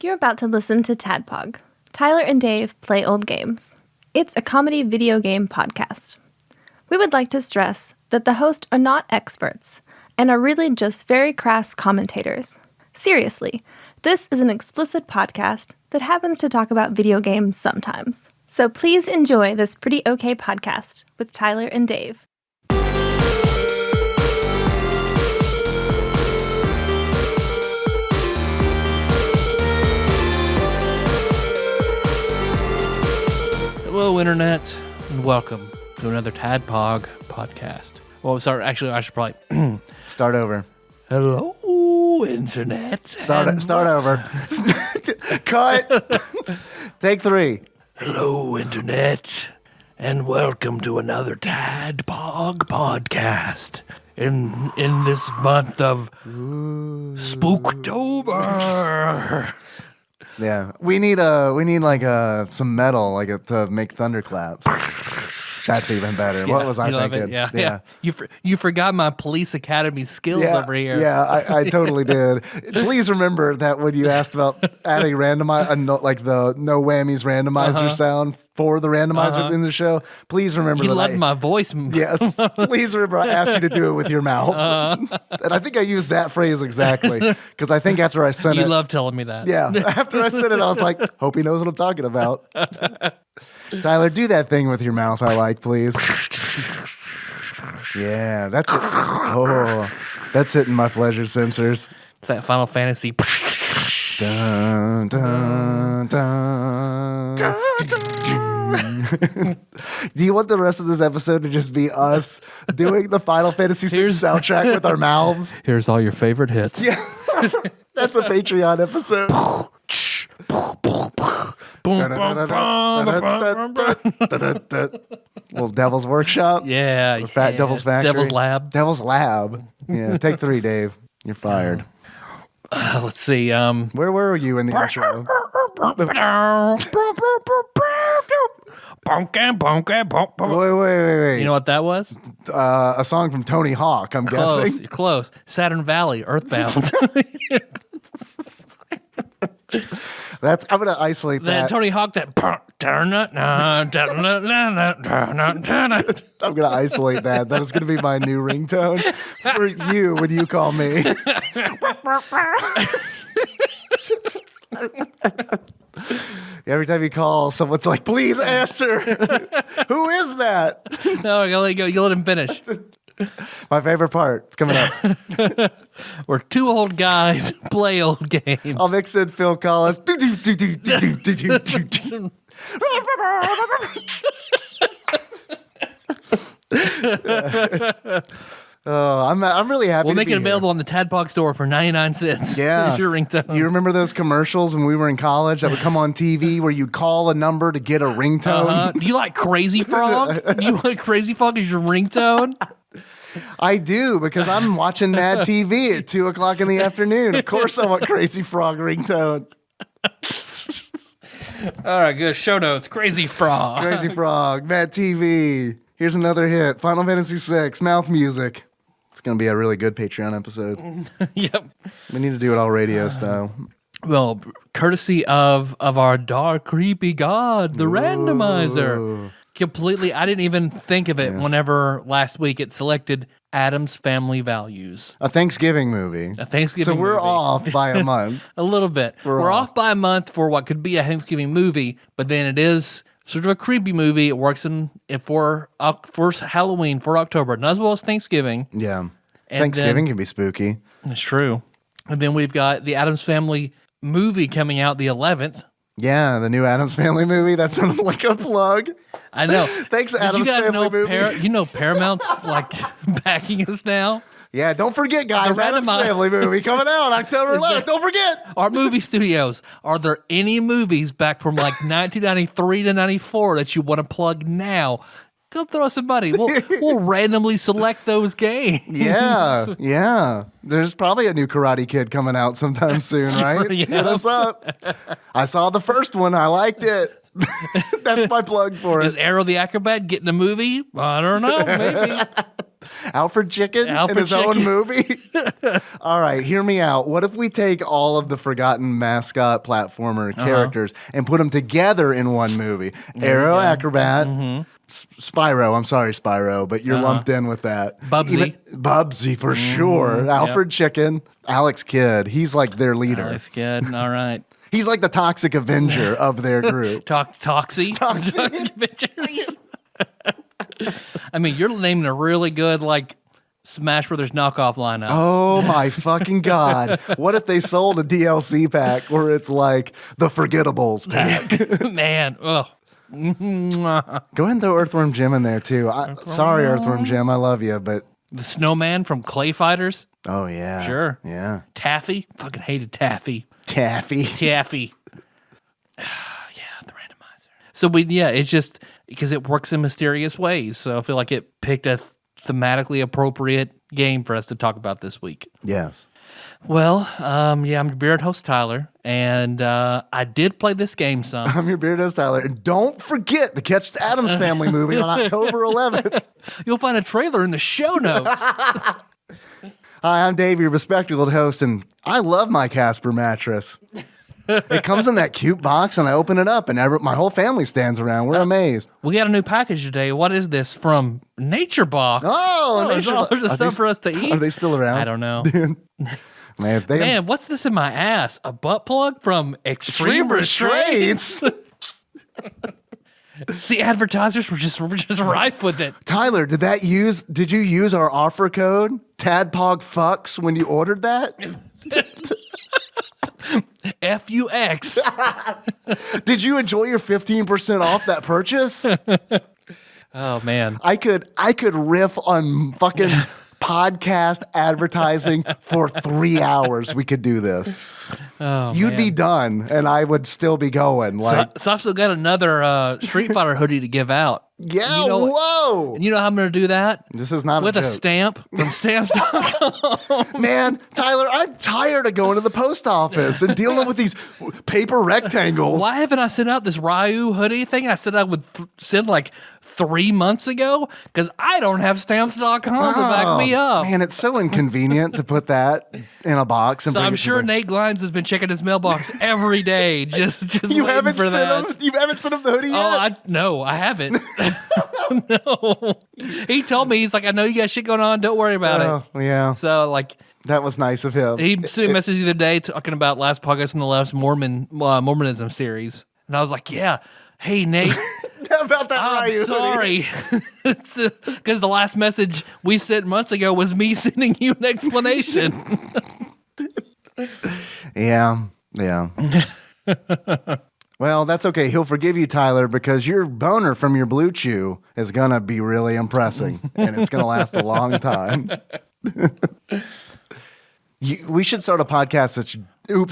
You're about to listen to TADPOG. Tyler and Dave play old games. It's a comedy video game podcast. We would like to stress that the hosts are not experts and are really just very crass commentators. Seriously, this is an explicit podcast that happens to talk about video games sometimes. So please enjoy this pretty okay podcast with Tyler and Dave. Hello, Internet, and welcome to another TADPOG podcast. Well, sorry, actually, I should probably Start over. Hello, Internet. Start over. Cut. Take 3. Hello, Internet, and welcome to another TADPOG podcast. In this month of Spooktober. Yeah, we need some metal to make thunderclaps. That's even better. Yeah, what was I love thinking? It. Yeah. You forgot my police academy skills over here. Yeah, I totally did. Please remember that when you asked about adding no whammies randomizer sound for the randomizer in the show, please remember You loved my voice. Yes, please remember I asked you to do it with your mouth. And I think I used that phrase exactly because I think after I sent it. You love telling me that. Yeah, after I said it, I was like, hope he knows what I'm talking about. Tyler, do that thing with your mouth I like, please. Yeah, that's it. Oh, that's hitting my pleasure sensors. It's that Final Fantasy. Dun, dun, dun. Do you want the rest of this episode to just be us doing the Final Fantasy VI soundtrack with our mouths? Here's all your favorite hits. Yeah, that's a Patreon episode. Little Devil's Workshop. Yeah. Fat Devil's Factory. Devil's Lab. Devil's Lab. Yeah, take 3, Dave. You're fired. Let's see. Where were you in the intro? Wait. You know what that was? A song from Tony Hawk, I'm guessing. Close. Saturn Valley, Earthbound. I'm going to isolate that. Tony Hawk, that. I'm going to isolate that. That is going to be my new ringtone for you when you call me. Every time you call, someone's like, please answer. Who is that? No, you let go. You let him finish. My favorite part. It's coming up. We're 2 old guys play old games. I'll mix in Phil Collins. I'm really happy. We'll make it here. available on the TADPOG store for 99 cents. Yeah. Here's your ringtone. You remember those commercials when we were in college that would come on TV where you'd call a number to get a ringtone? Do you like Crazy Frog? Do you like Crazy Frog as your ringtone? I do, because I'm watching Mad TV at 2 o'clock in the afternoon. Of course I want Crazy Frog ringtone. All right, good. Show notes. Crazy Frog. Crazy Frog, Mad TV. Here's another hit. Final Fantasy VI, mouth music. It's going to be a really good Patreon episode. Yep. We need to do it all radio style. Well, courtesy of our dark, creepy god, the randomizer. Completely, I didn't even think of it whenever last week it selected Addams Family Values. A Thanksgiving movie. So we're off by a month. A little bit. We're off by a month for what could be a Thanksgiving movie, but then it is sort of a creepy movie. It works for Halloween, for October, not as well as Thanksgiving. Yeah. And Thanksgiving can be spooky. It's true. And then we've got the Addams Family movie coming out the 11th. Yeah, the new Addams Family movie. That sounded like a plug. I know. Thanks, Addams Family movie. Paramount's like backing us now. Yeah, don't forget, guys. Addams Family movie coming out October 11th. Don't forget. Our movie studios. Are there any movies back from like 1993 to 94 that you want to plug now? Go throw us some money. We'll randomly select those games. Yeah. There's probably a new Karate Kid coming out sometime soon, right? Yeah. Hit us up. I saw the first one. I liked it. That's my plug for it. Is Arrow the Acrobat getting a movie? I don't know. Maybe. Alfred Chicken in his own movie? All right, hear me out. What if we take all of the forgotten mascot platformer characters and put them together in one movie? Aero Acrobat, Spyro. I'm sorry, Spyro, but you're lumped in with that. Bubsy for sure. Alfred Chicken, Alex Kidd. He's like their leader. Alex Kidd. All right. He's like the toxic Avenger of their group. Toxic Avengers. I mean, you're naming a really good like Smash Brothers knockoff lineup. Oh my fucking God. What if they sold a DLC pack where it's like the Forgettables pack? Man, ugh. Go ahead and throw Earthworm Jim in there too. Sorry, Earthworm Jim, I love you, but the Snowman from Clay Fighters. Oh yeah, sure, yeah. Taffy, fucking hated Taffy. Yeah, the randomizer. So it's just because it works in mysterious ways. So I feel like it picked a thematically appropriate game for us to talk about this week. Yes. Well, I'm your beard host, Tyler, and I did play this game some. I'm your beard host, Tyler. And don't forget to catch the Addams Family movie on October 11th. You'll find a trailer in the show notes. Hi, I'm Dave, your bespectacled host, and I love my Casper mattress. It comes in that cute box, and I open it up, and my whole family stands around. We're amazed. We got a new package today. What is this from Nature Box? Nature Box. There's stuff for us to eat. Are they still around? I don't know. Man, what's this in my ass? A butt plug from Extreme Restraints? See, advertisers were just rife with it. Tyler, did you use our offer code TADPOG fucks when you ordered that? FUX. Did you enjoy your 15% off that purchase? Oh man. I could riff on fucking podcast advertising for 3 hours. We could do this. Oh, You'd be done, and I would still be going. So I've still got another Street Fighter hoodie to give out. Yeah, whoa. And you know how I'm going to do that? This is not with a joke. Stamp from stamps.com. Man, Tyler, I'm tired of going to the post office and dealing with these paper rectangles. Why haven't I sent out this Ryu hoodie thing I said I would send like 3 months ago? Because I don't have stamps.com to back me up. Man, it's so inconvenient to put that in a box. And so I'm sure Nate Glines has been checking his mailbox every day just you waiting for that. You haven't sent him the hoodie yet? No, I haven't. No. He told me, he's like, I know you got shit going on. Don't worry about it. Yeah. So, like, that was nice of him. He sent me a message the other day talking about last podcast in the last Mormonism series. And I was like, yeah. Hey, Nate. How about that? I'm sorry. Because the last message we sent months ago was me sending you an explanation. Yeah. Well, that's okay. He'll forgive you, Tyler, because your boner from your Blue Chew is going to be really impressing, and it's going to last a long time. We should start a podcast that's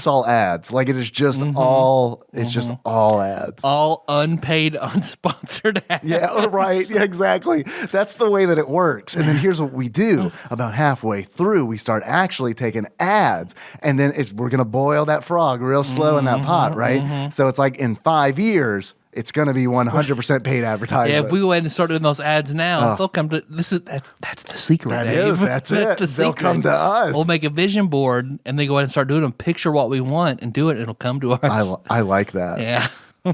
all ads. Like, it is just all ads. All unpaid, unsponsored ads. Yeah, right. Yeah, exactly. That's the way that it works. And then here's what we do. About halfway through, we start actually taking ads. And then we're going to boil that frog real slow in that pot, right? So it's like in 5 years, it's going to be 100% paid advertising. Yeah, if we go ahead and start doing those ads now, they'll come to that's the secret. That's it. They'll come to us. We'll make a vision board and they go ahead and start doing them. Picture what we want and do it. It'll come to us. I like that. Yeah.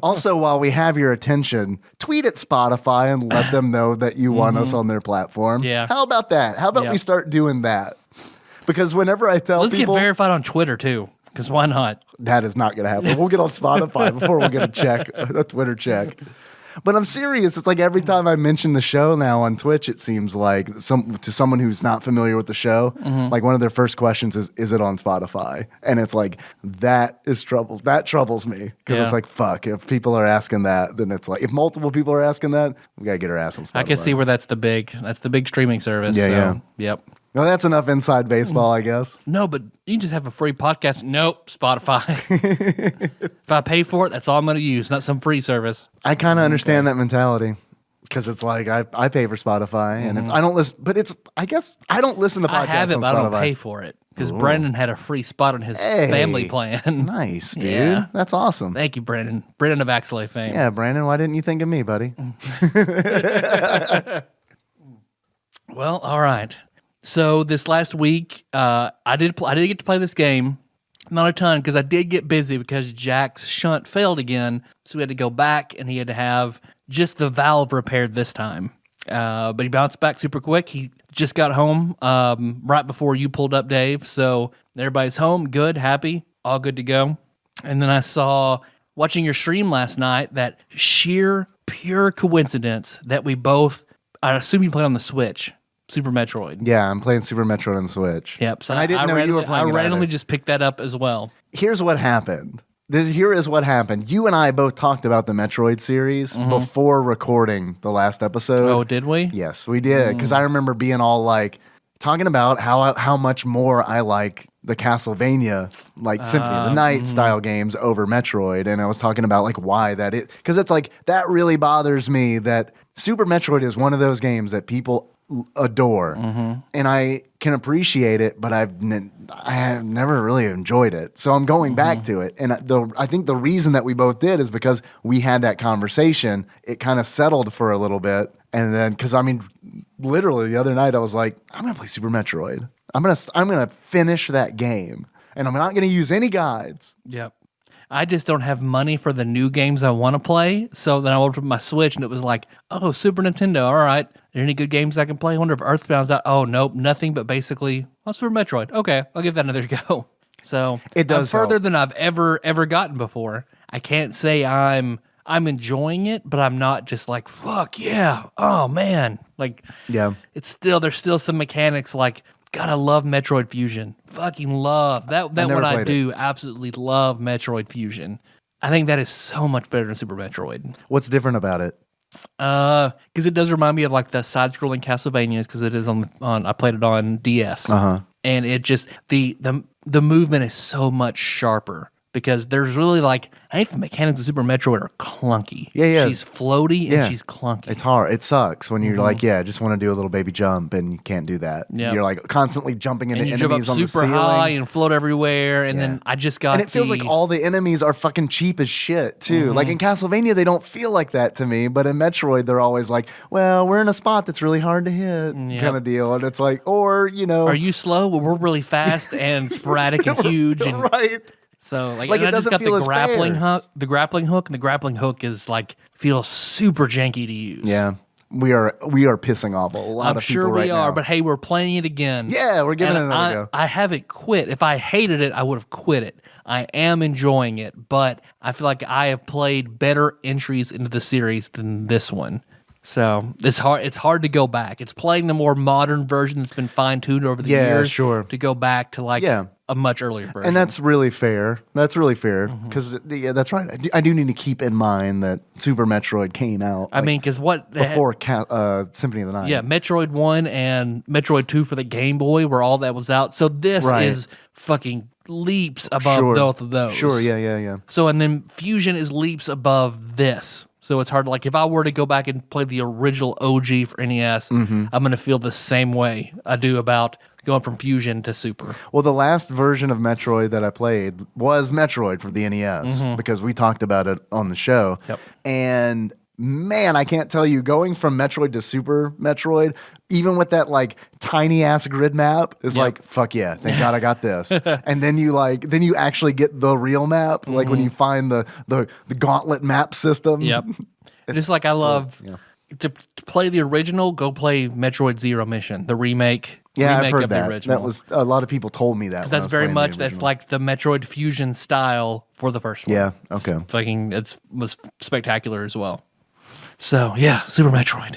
Also, while we have your attention, tweet at Spotify and let them know that you want us on their platform. Yeah. How about that? How about we start doing that? Because whenever I tell people, let's get verified on Twitter too. Because why not? That is not going to happen. We'll get on Spotify before we'll get a Twitter check. But I'm serious. It's like every time I mention the show now on Twitch, it seems like to someone who's not familiar with the show, like one of their first questions is it on Spotify? And it's like, that troubles me. Because it's like, fuck, if people are asking that, then it's like, if multiple people are asking that, we got to get our ass on Spotify. I can see where that's the big streaming service. Yeah. Yep. Well, that's enough inside baseball, I guess. No, but you can just have a free podcast. Nope, Spotify. If I pay for it, that's all I'm going to use, not some free service. I kind of understand that mentality because it's like I pay for Spotify and I don't listen, but I guess I don't listen to podcasts I have it, on but I Spotify. don't pay for it because Brendan had a free spot on his family plan. Nice, dude. Yeah. That's awesome. Thank you, Brendan. Brendan of Axelay fame. Yeah, Brandon, why didn't you think of me, buddy? Well, all right. So this last week, I did get to play this game. Not a ton, because I did get busy because Jack's shunt failed again. So we had to go back, and he had to have just the valve repaired this time. But he bounced back super quick. He just got home right before you pulled up, Dave. So everybody's home, good, happy, all good to go. And then I saw, watching your stream last night, that sheer, pure coincidence that we both, I assume you played on the Switch, Super Metroid. Yeah, I'm playing Super Metroid on the Switch. Yep. So and I didn't know you were playing I it randomly either. just picked that up as well. Here's what happened. Here is what happened. You and I both talked about the Metroid series before recording the last episode. Oh, did we? Yes, we did. Because I remember being all like, talking about how much more I like the Castlevania, like Symphony of the Night style games over Metroid. And I was talking about like why that is. Because it's like, that really bothers me that Super Metroid is one of those games that people adore, and I can appreciate it, but I have never really enjoyed it. So I'm going back to it, and I think the reason that we both did is because we had that conversation. It kind of settled for a little bit, and then because I mean, literally the other night I was like, I'm gonna play Super Metroid. I'm gonna finish that game, and I'm not gonna use any guides. Yep. I just don't have money for the new games I want to play. So then I opened my Switch and it was like, oh, Super Nintendo. All right. Are there any good games I can play? I wonder if Earthbound's out. Oh, nope. Nothing but basically, Super Metroid. Okay. I'll give that another go. So It does I'm further help. than I've ever gotten before. I can't say I'm enjoying it, but I'm not just like, fuck yeah. Oh, man. Like, Yeah. there's still some mechanics like, God, I love Metroid Fusion. Fucking love. That never what I played do. Absolutely love Metroid Fusion. I think that is so much better than Super Metroid. What's different about it? Because it does remind me of like the side-scrolling Castlevanias, because it is on I played it on DS. And it just, the movement is so much sharper. Because there's really like, I think the mechanics of Super Metroid are clunky. Yeah. She's floaty and she's clunky. It's hard. It sucks when you're like, I just want to do a little baby jump and you can't do that. Yep. You're like constantly jumping into and you jump up enemies on the super ceiling. high and float everywhere. And then I just got And it feels like all the enemies are fucking cheap as shit too. Like in Castlevania, they don't feel like that to me, but in Metroid, they're always like, well, we're in a spot that's really hard to hit kind of deal. And it's like, or, are you slow? Well, we're really fast and sporadic and huge. And right. So like Like, and it I just doesn't got feel the as grappling fair. hook, and the grappling hook is like feels super janky to use. Yeah. We are pissing off a lot I'm of sure people right we are, now. but hey, we're playing it again. Yeah, we're giving And it another go. I haven't quit. If I hated it, I would have quit it. I am enjoying it, but I feel like I have played better entries into the series than this one. So it's hard to go back. It's playing the more modern version that's been fine-tuned over the years sure. to go back to like a much earlier version. And that's really fair. That's really fair because that's right. I do need to keep in mind that Super Metroid came out. I mean, because before Symphony of the Night. Yeah, Metroid 1 and Metroid 2 for the Game Boy were all that was out. So this is fucking leaps above both of those. Sure, yeah. So, and then Fusion is leaps above this. So it's hard to, like, if I were to go back and play the original OG for NES, I'm going to feel the same way I do about going from Fusion to Super. Well, the last version of Metroid that I played was Metroid for the NES because we talked about it on the show. Yep. And man, I can't tell you, going from Metroid to Super Metroid, even with that like tiny ass grid map, is like, fuck yeah, thank God I got this. And then you actually get the real map, like when you find the gauntlet map system. Yep. Just like I love to play the original, go play Metroid Zero Mission, the remake. Yeah, I've of heard the that. original. That was a lot of people told me that. Because that's very much that's like the Metroid Fusion style for the first one. Yeah. Okay. It's fucking was spectacular as well. So yeah, Super Metroid.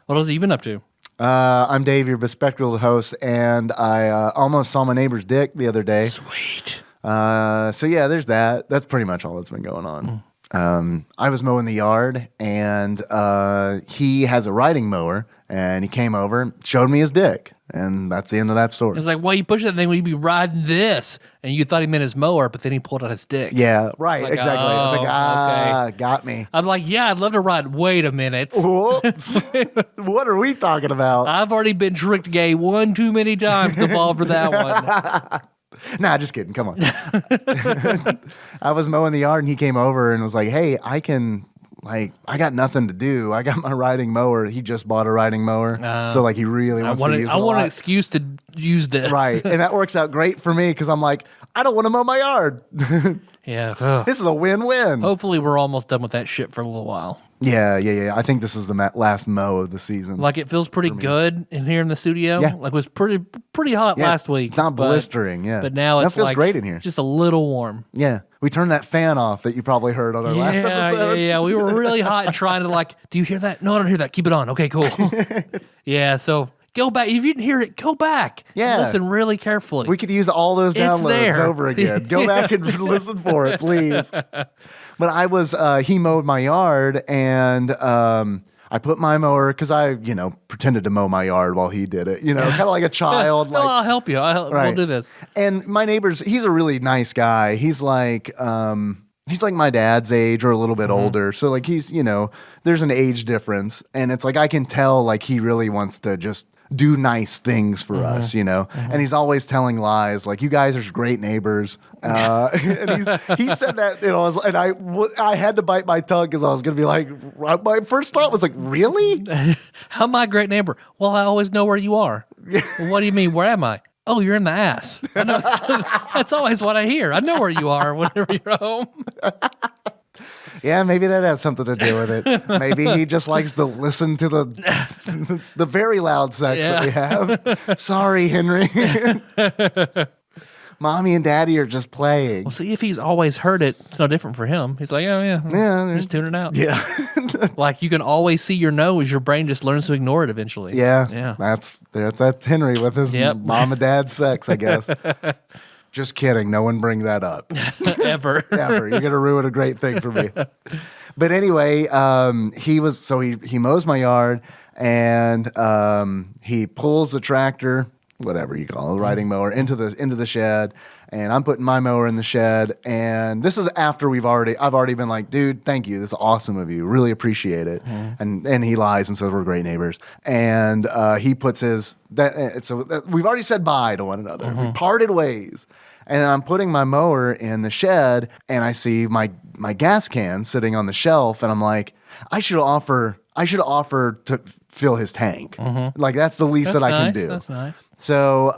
What else have you been up to? I'm Dave, your bespectacled host, and I almost saw my neighbor's dick the other day. Sweet. So yeah, there's that. That's pretty much all that's been going on. I was mowing the yard, and he has a riding mower, and he came over, showed me his dick, and that's the end of that story. It's like, why you push that thing when you be riding this? And you thought he meant his mower, but then he pulled out his dick. Yeah, right, Like, exactly. I was like, okay. got me. I'm like, yeah, I'd love to ride. Wait a minute. Whoops. What are we talking about? I've already been tricked gay one too many times to fall for that one. Nah, just kidding. Come on. I was mowing the yard, and he came over and was like, hey, I can like, I got nothing to do. I got my riding mower. He just bought a riding mower. So like he really wants to use it. I want an excuse to use this. Right. And that works out great for me because I'm like, I don't want to mow my yard. Yeah. Ugh. This is a win-win. Hopefully we're almost done with that shit for a little while. Yeah. I think this is the last mow of the season. Like it feels pretty good in here in the studio. Yeah. Like it was pretty hot last week. It's not blistering, yeah. But now it's that feels like great in here. Just a little warm. Yeah. We turned that fan off that you probably heard on our last episode. Yeah. We were really hot and trying to like, do you hear that? No, I don't hear that. Keep it on. Okay, cool. Yeah, so go back. If you didn't hear it, go back. Yeah. Listen really carefully. We could use all those downloads there. over again. Go back and listen for it, please. But I was, he mowed my yard and I put my mower, because I, pretended to mow my yard while he did it, kind of like a child. No, I'll help you. We'll do this. And my neighbor's, he's a really nice guy. He's like my dad's age or a little bit older. So like he's, there's an age difference. And it's like, I can tell like he really wants to just do nice things for us, and he's always telling lies. Like, you guys are great neighbors. And he said that, and I had to bite my tongue because I was going to be like, my first thought was like, really? How am I a great neighbor? Well, I always know where you are. Well, what do you mean? Where am I? Oh, you're in the ass. I know. That's always what I hear. I know where you are whenever you're home. Yeah, maybe that has something to do with it. Maybe he just likes to listen to the very loud sex that we have. Sorry, Henry. Mommy and Daddy are just playing. Well, see, if he's always heard it, it's no different for him. He's like, yeah, just tune it out. Yeah. Like, you can always see your nose. Your brain just learns to ignore it eventually. Yeah. That's Henry with his mom and dad sex, I guess. Just kidding. No one bring that up. Ever. Ever. You're going to ruin a great thing for me. But anyway, he mows my yard and he pulls the tractor, whatever you call it, riding mower, into the shed. And I'm putting my mower in the shed. And this is after I've already been like, dude, thank you. This is awesome of you. Really appreciate it. And he lies and says we're great neighbors. And he puts we've already said bye to one another. We parted ways. And I'm putting my mower in the shed and I see my gas can sitting on the shelf. And I'm like, I should offer to fill his tank. Like, that's the least that I can do. That's nice. So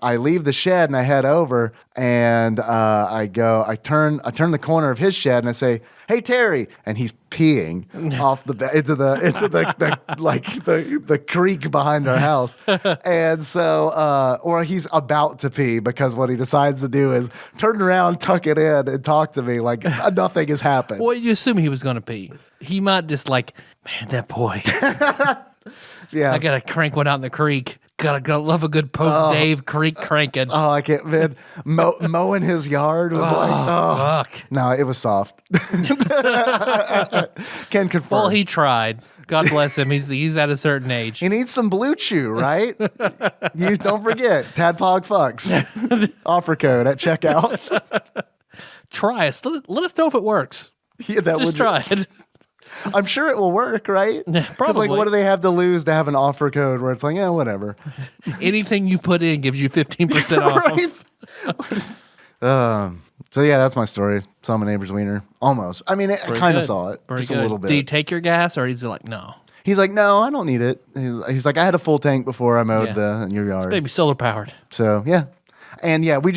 I leave the shed and I head over and I turn the corner of his shed and I say, "Hey, Terry," and he's peeing off into the creek behind our house. And so or he's about to pee, because what he decides to do is turn around, tuck it in, and talk to me like nothing has happened. Well, you assume he was going to pee. He might just like, man, that boy. Yeah, I gotta crank one out in the creek. Gotta love a good post-Dave creek cranking. Oh, I can't, man. Mowing his yard was fuck. No, it was soft. Can confirm. Well, he tried. God bless him. He's at a certain age. He needs some Blue Chew, right? You don't forget, TADPOG fucks. Offer code at checkout. Try us. Let us know if it works. Yeah, Just try it. I'm sure it will work, right? Because like, what do they have to lose to have an offer code where it's like, yeah, whatever. Anything you put in gives you 15% off. Right? So yeah, that's my story. Saw my neighbor's wiener. Almost. I mean, I kind of saw it. Just a little bit. Do you take your gas, or he's like, no? He's like, no, I don't need it. He's like, I had a full tank before I mowed your yard. It's maybe solar powered. So yeah. And yeah, we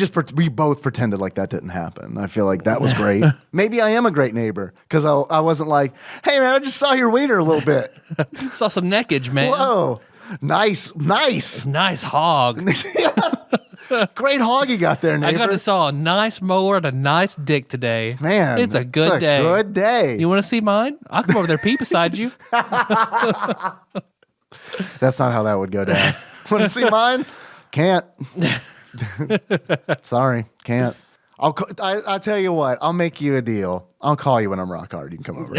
both pretended like that didn't happen. I feel like that was great. Maybe I am a great neighbor, because I wasn't like, hey man, I just saw your wiener a little bit. Saw some neckage, man. Whoa, nice hog. Great hog you got there, neighbor. I got to saw a nice mower and a nice dick today. Man, it's a good day. Good day. You want to see mine? I'll come over there, pee beside you. That's not how that would go down. Want to see mine? Can't. Sorry, can't. I'll tell you what. I'll make you a deal. I'll call you when I'm rock hard. You can come over.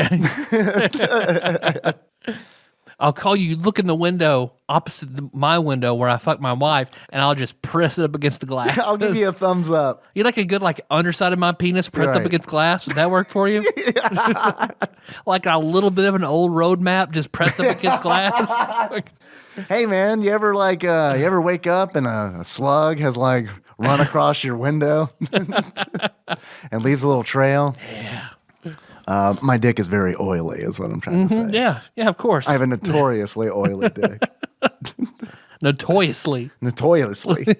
I'll call you. Look in the window opposite my window where I fuck my wife, and I'll just press it up against the glass. I'll give you a thumbs up. You like a good underside of my penis pressed up against glass? Would that work for you? Like a little bit of an old road map just pressed up against glass. Hey man, you ever wake up and a slug has run across your window and leaves a little trail? Yeah. My dick is very oily, is what I'm trying to say. Yeah, of course. I have a notoriously oily dick. Notoriously. Notoriously.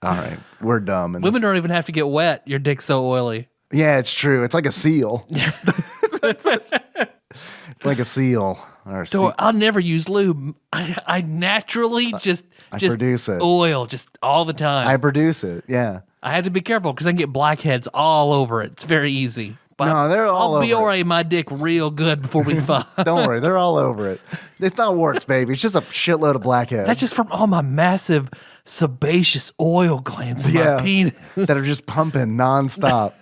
All right, we're dumb. Women don't even have to get wet. Your dick's so oily. Yeah, it's true. It's like a seal. It's like a seal. I'll never use lube. I naturally just produce it. Oil just all the time. I produce it. Yeah. I have to be careful because I can get blackheads all over it. It's very easy. But no, they're all over. I'll Biore my dick real good before we fuck. Don't worry, they're all over it. It's not warts, baby. It's just a shitload of blackheads. That's just from all my massive sebaceous oil glands in my penis that are just pumping nonstop.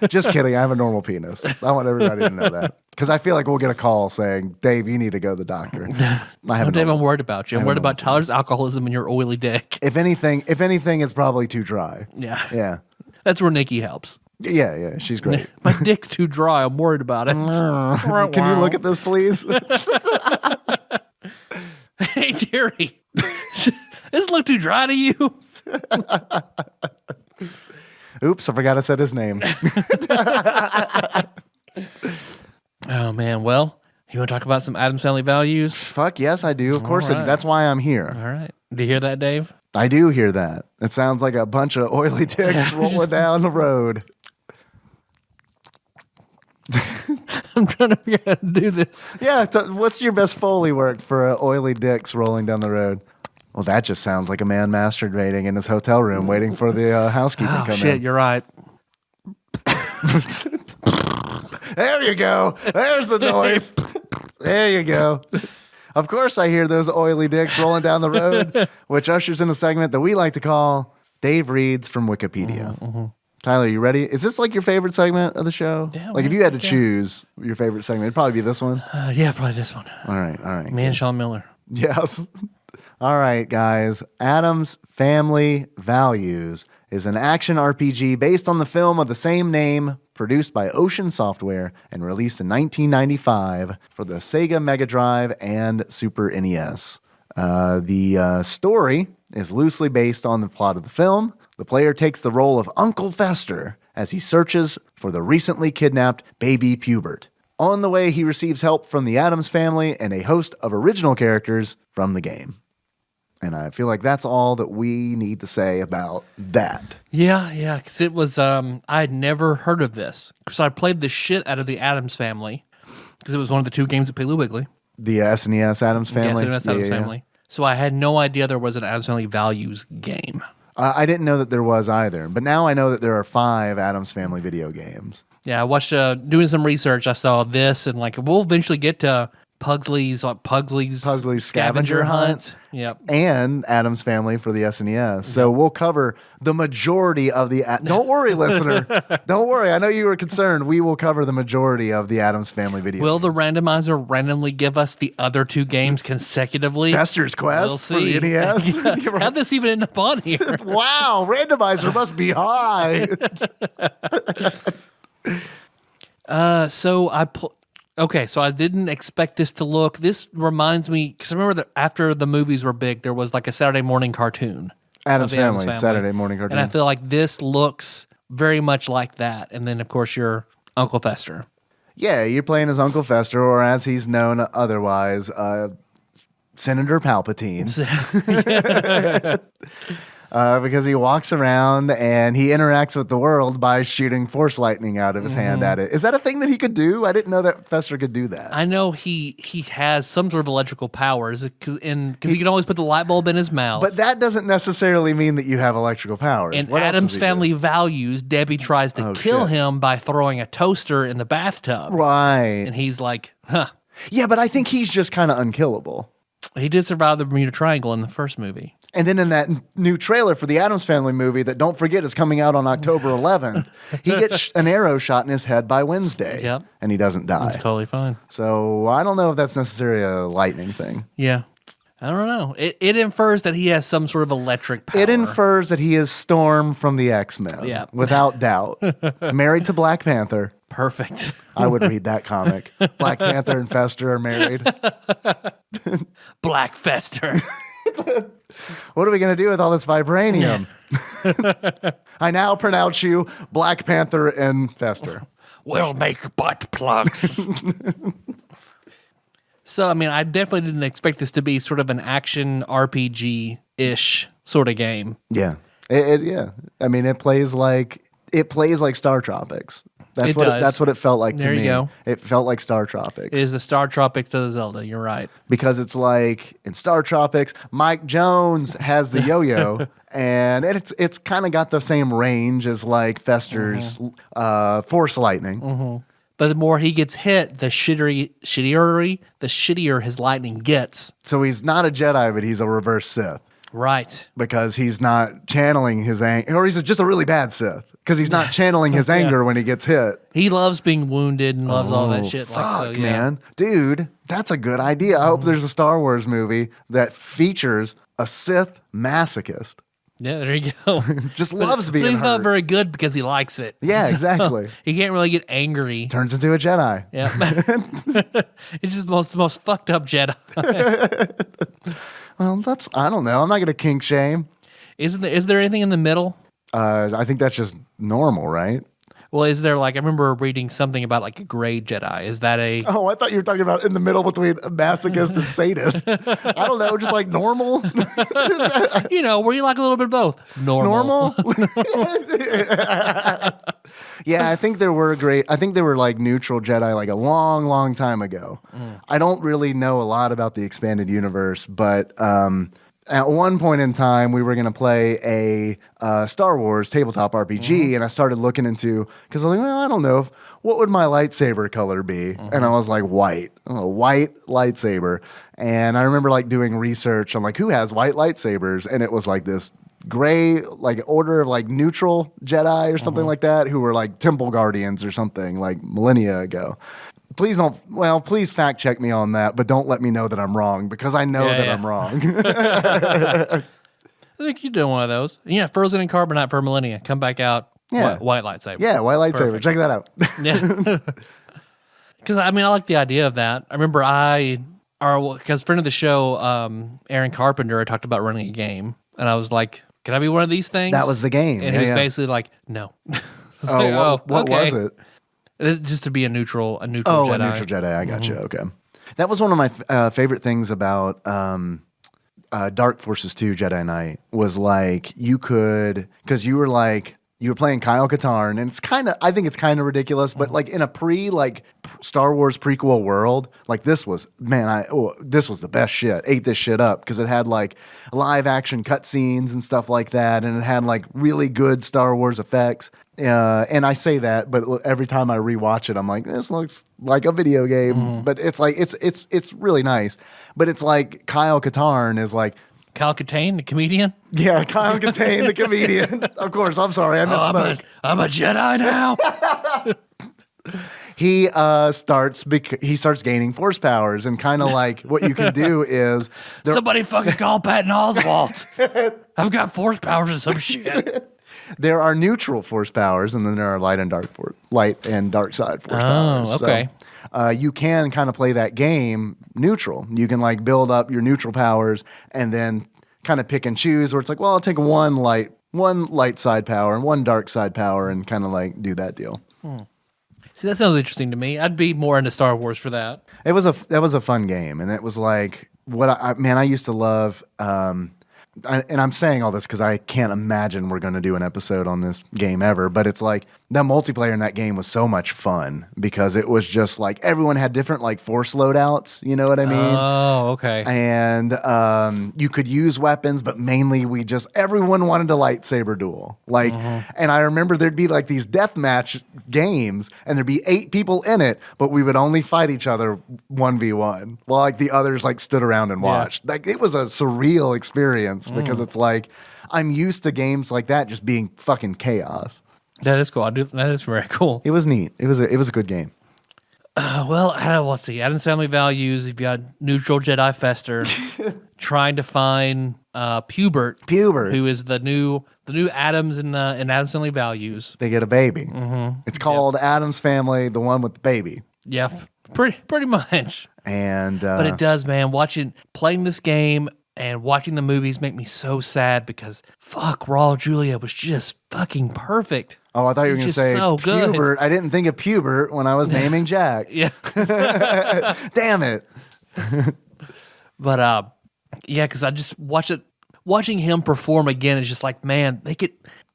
Just kidding. I have a normal penis. I want everybody to know that. Because I feel like we'll get a call saying, Dave, you need to go to the doctor. Dave, I'm worried about you. I'm worried about Tyler's alcoholism and your oily dick. If anything, it's probably too dry. Yeah. Yeah. That's where Nikki helps. Yeah, she's great. My dick's too dry. I'm worried about it. Can you look at this, please? Hey, Terry. Does this look too dry to you? Oops, I forgot I said his name. Oh, man. Well, you want to talk about some Addams Family Values? Fuck yes, I do. Of course, right. That's why I'm here. All right. Do you hear that, Dave? I do hear that. It sounds like a bunch of oily dicks rolling down the road. I'm trying to figure out how to do this. Yeah, what's your best Foley work for oily dicks rolling down the road? Well, that just sounds like a man masturbating in his hotel room waiting for the housekeeper to come in. Shit, you're right. There you go. There's the noise. There you go. Of course, I hear those oily dicks rolling down the road, which ushers in a segment that we like to call Dave Reads from Wikipedia. Mm-hmm. Tyler, you ready? Is this like your favorite segment of the show? Yeah, like if you had to choose your favorite segment, it'd probably be this one. Yeah, probably this one. All right. Me and Sean Miller. Yes. All right, guys. Addams Family Values is an action RPG based on the film of the same name, produced by Ocean Software and released in 1995 for the Sega Mega Drive and Super NES. The story is loosely based on the plot of the film. The player takes the role of Uncle Fester as he searches for the recently kidnapped baby Pubert. On the way, he receives help from the Addams family and a host of original characters from the game. And I feel like that's all that we need to say about that. Yeah, because it was, I had never heard of this. Because I played the shit out of the Addams Family, because it was one of the two games at Piggly Wiggly. The SNES Addams Family? Yeah, SNES Addams Family. So I had no idea there was an Addams Family Values game. I didn't know that there was either, but now I know that there are 5 Addams Family video games. Yeah, I watched, doing some research, I saw this, and like, we'll eventually get to Pugsley's Scavenger Hunt. Yep. And Addams Family for the SNES. So we'll cover the majority of the... Don't worry, listener. Don't worry. I know you were concerned. We will cover the majority of the Addams Family video Will games. the randomizer randomly give us the other 2 games consecutively? Fester's Quest for the NES? Yeah. How'd this even end up on here? Wow, randomizer must be high. Okay, so I didn't expect this to look. This reminds me, because I remember that after the movies were big, there was like a Saturday morning cartoon. Addams Family, Saturday morning cartoon. And I feel like this looks very much like that. And then, of course, you're Uncle Fester. Yeah, you're playing as Uncle Fester, or as he's known otherwise, Senator Palpatine. Because he walks around and he interacts with the world by shooting force lightning out of his hand at it. Is that a thing that he could do? I didn't know that Fester could do that. I know he has some sort of electrical powers, because he can always put the light bulb in his mouth. But that doesn't necessarily mean that you have electrical powers. In what Addams Family Values, Debbie tries to kill him by throwing a toaster in the bathtub. Right. And he's like, huh. Yeah, but I think he's just kind of unkillable. He did survive the Bermuda Triangle in the first movie. And then in that new trailer for the Addams Family movie that, don't forget, is coming out on October 11th, he gets an arrow shot in his head by Wednesday. Yep. And he doesn't die. It's totally fine. So I don't know if that's necessarily a lightning thing. Yeah. I don't know. It infers that he has some sort of electric power. It infers that he is Storm from the X-Men. Yeah. Without doubt. Married to Black Panther. Perfect. I would read that comic. Black Panther and Fester are married. Black Fester. What are we going to do with all this vibranium? I now pronounce you Black Panther and Fester. We'll make butt plugs. So, I mean, I definitely didn't expect this to be sort of an action RPG-ish sort of game. Yeah. Yeah. I mean, it plays like Star Tropics. That's what it felt like to me. There you go. It felt like Star Tropics. It is the Star Tropics to the Zelda. You're right. Because it's like in Star Tropics, Mike Jones has the yo-yo, and it's kind of got the same range as like Fester's Force Lightning. But the more he gets hit, the shittier his lightning gets. So he's not a Jedi, but he's a reverse Sith. Right. Because he's not channeling his anger, or he's just a really bad Sith. Because he's not channeling his anger when he gets hit. He loves being wounded and loves all that shit. Fuck, man. Dude, that's a good idea. I hope there's a Star Wars movie that features a Sith masochist. Yeah, there you go. Just loves being But he's not hurt. very good because he likes it. Yeah, So exactly. he can't really get angry. Turns into a Jedi. Yeah. It's just the most fucked up Jedi. Well, I don't know. I'm not going to kink shame. Is there anything in the middle? I think that's just normal, right? Well, is there like, I remember reading something about like a gray Jedi. Is that a... Oh, I thought you were talking about in the middle between a masochist and sadist. I don't know, just like normal. where you like a little bit of both. Normal. Yeah, I think there were like neutral Jedi like a long, long time ago. I don't really know a lot about the expanded universe, but at one point in time, we were going to play a Star Wars tabletop RPG, and I started looking into, because I was like, well, I don't know, what would my lightsaber color be? And I was like, white. A white lightsaber. And I remember like doing research on like, who has white lightsabers? And it was like this gray, like order of like neutral Jedi or something like that, who were like temple guardians or something like millennia ago. Please fact check me on that, but don't let me know that I'm wrong, because I know that I'm wrong. I think you're doing one of those. Yeah, Frozen in Carbonite for millennia. Come back out. Yeah. White lightsaber. Yeah, white lightsaber. Perfect. Check that out. Yeah. Because, I mean, I like the idea of that. I remember because friend of the show, Aaron Carpenter, I talked about running a game, and I was like, can I be one of these things? That was the game. And he was basically like, no. What was it? Just to be a neutral Jedi. Oh, a neutral Jedi. I got you. Okay. That was one of my favorite things about Dark Forces 2 Jedi Knight was like because you were playing Kyle Katarn, and I think it's kind of ridiculous, but like in a Star Wars prequel world, like this was the best shit. Ate this shit up because it had like live action cutscenes and stuff like that, and it had like really good Star Wars effects. And I say that, but every time I rewatch it, I'm like, this looks like a video game, but it's like it's really nice. But it's like Kyle Katarn is like. Kyle Katarn, the comedian? Yeah, Kyle Katarn, the comedian. Of course, I'm sorry, I misspoke. I'm a Jedi now. He starts gaining force powers, and kind of like what you can do is somebody fucking call Patton Oswalt. I've got force powers or some shit. There are neutral force powers, and then there are light and dark side force powers. Oh, okay. So, you can kind of play that game neutral. You can like build up your neutral powers, and then kind of pick and choose. Where it's like, well, I'll take one light side power and one dark side power, and kind of like do that deal. See, that sounds interesting to me. I'd be more into Star Wars for that. That was a fun game, and it was like what I used to love. And I'm saying all this because I can't imagine we're going to do an episode on this game ever, but it's like the multiplayer in that game was so much fun because it was just like everyone had different like force loadouts, you know what I mean? Oh, okay. And you could use weapons, but mainly everyone wanted a lightsaber duel. Like, and I remember there'd be like these deathmatch games, and there'd be 8 people in it, but we would only fight each other 1v1, while like the others like stood around and watched. Like it was a surreal experience because it's like I'm used to games like that just being fucking chaos. That is cool. That is very cool. It was neat. It was a good game. Let's see. Addams Family Values. You've got neutral Jedi Fester trying to find Pubert, who is the new Addams in Addams Family Values. They get a baby. It's called Addams Family, the one with the baby. Yeah, pretty much. And but it does, man. Playing this game and watching the movies make me so sad because fuck, Raul Julia was just fucking perfect. Oh, I thought you were going to Just say so good. Pubert. I didn't think of Pubert when I was naming Jack. Yeah. Damn it. But yeah, because I just watching him perform again is just like, man,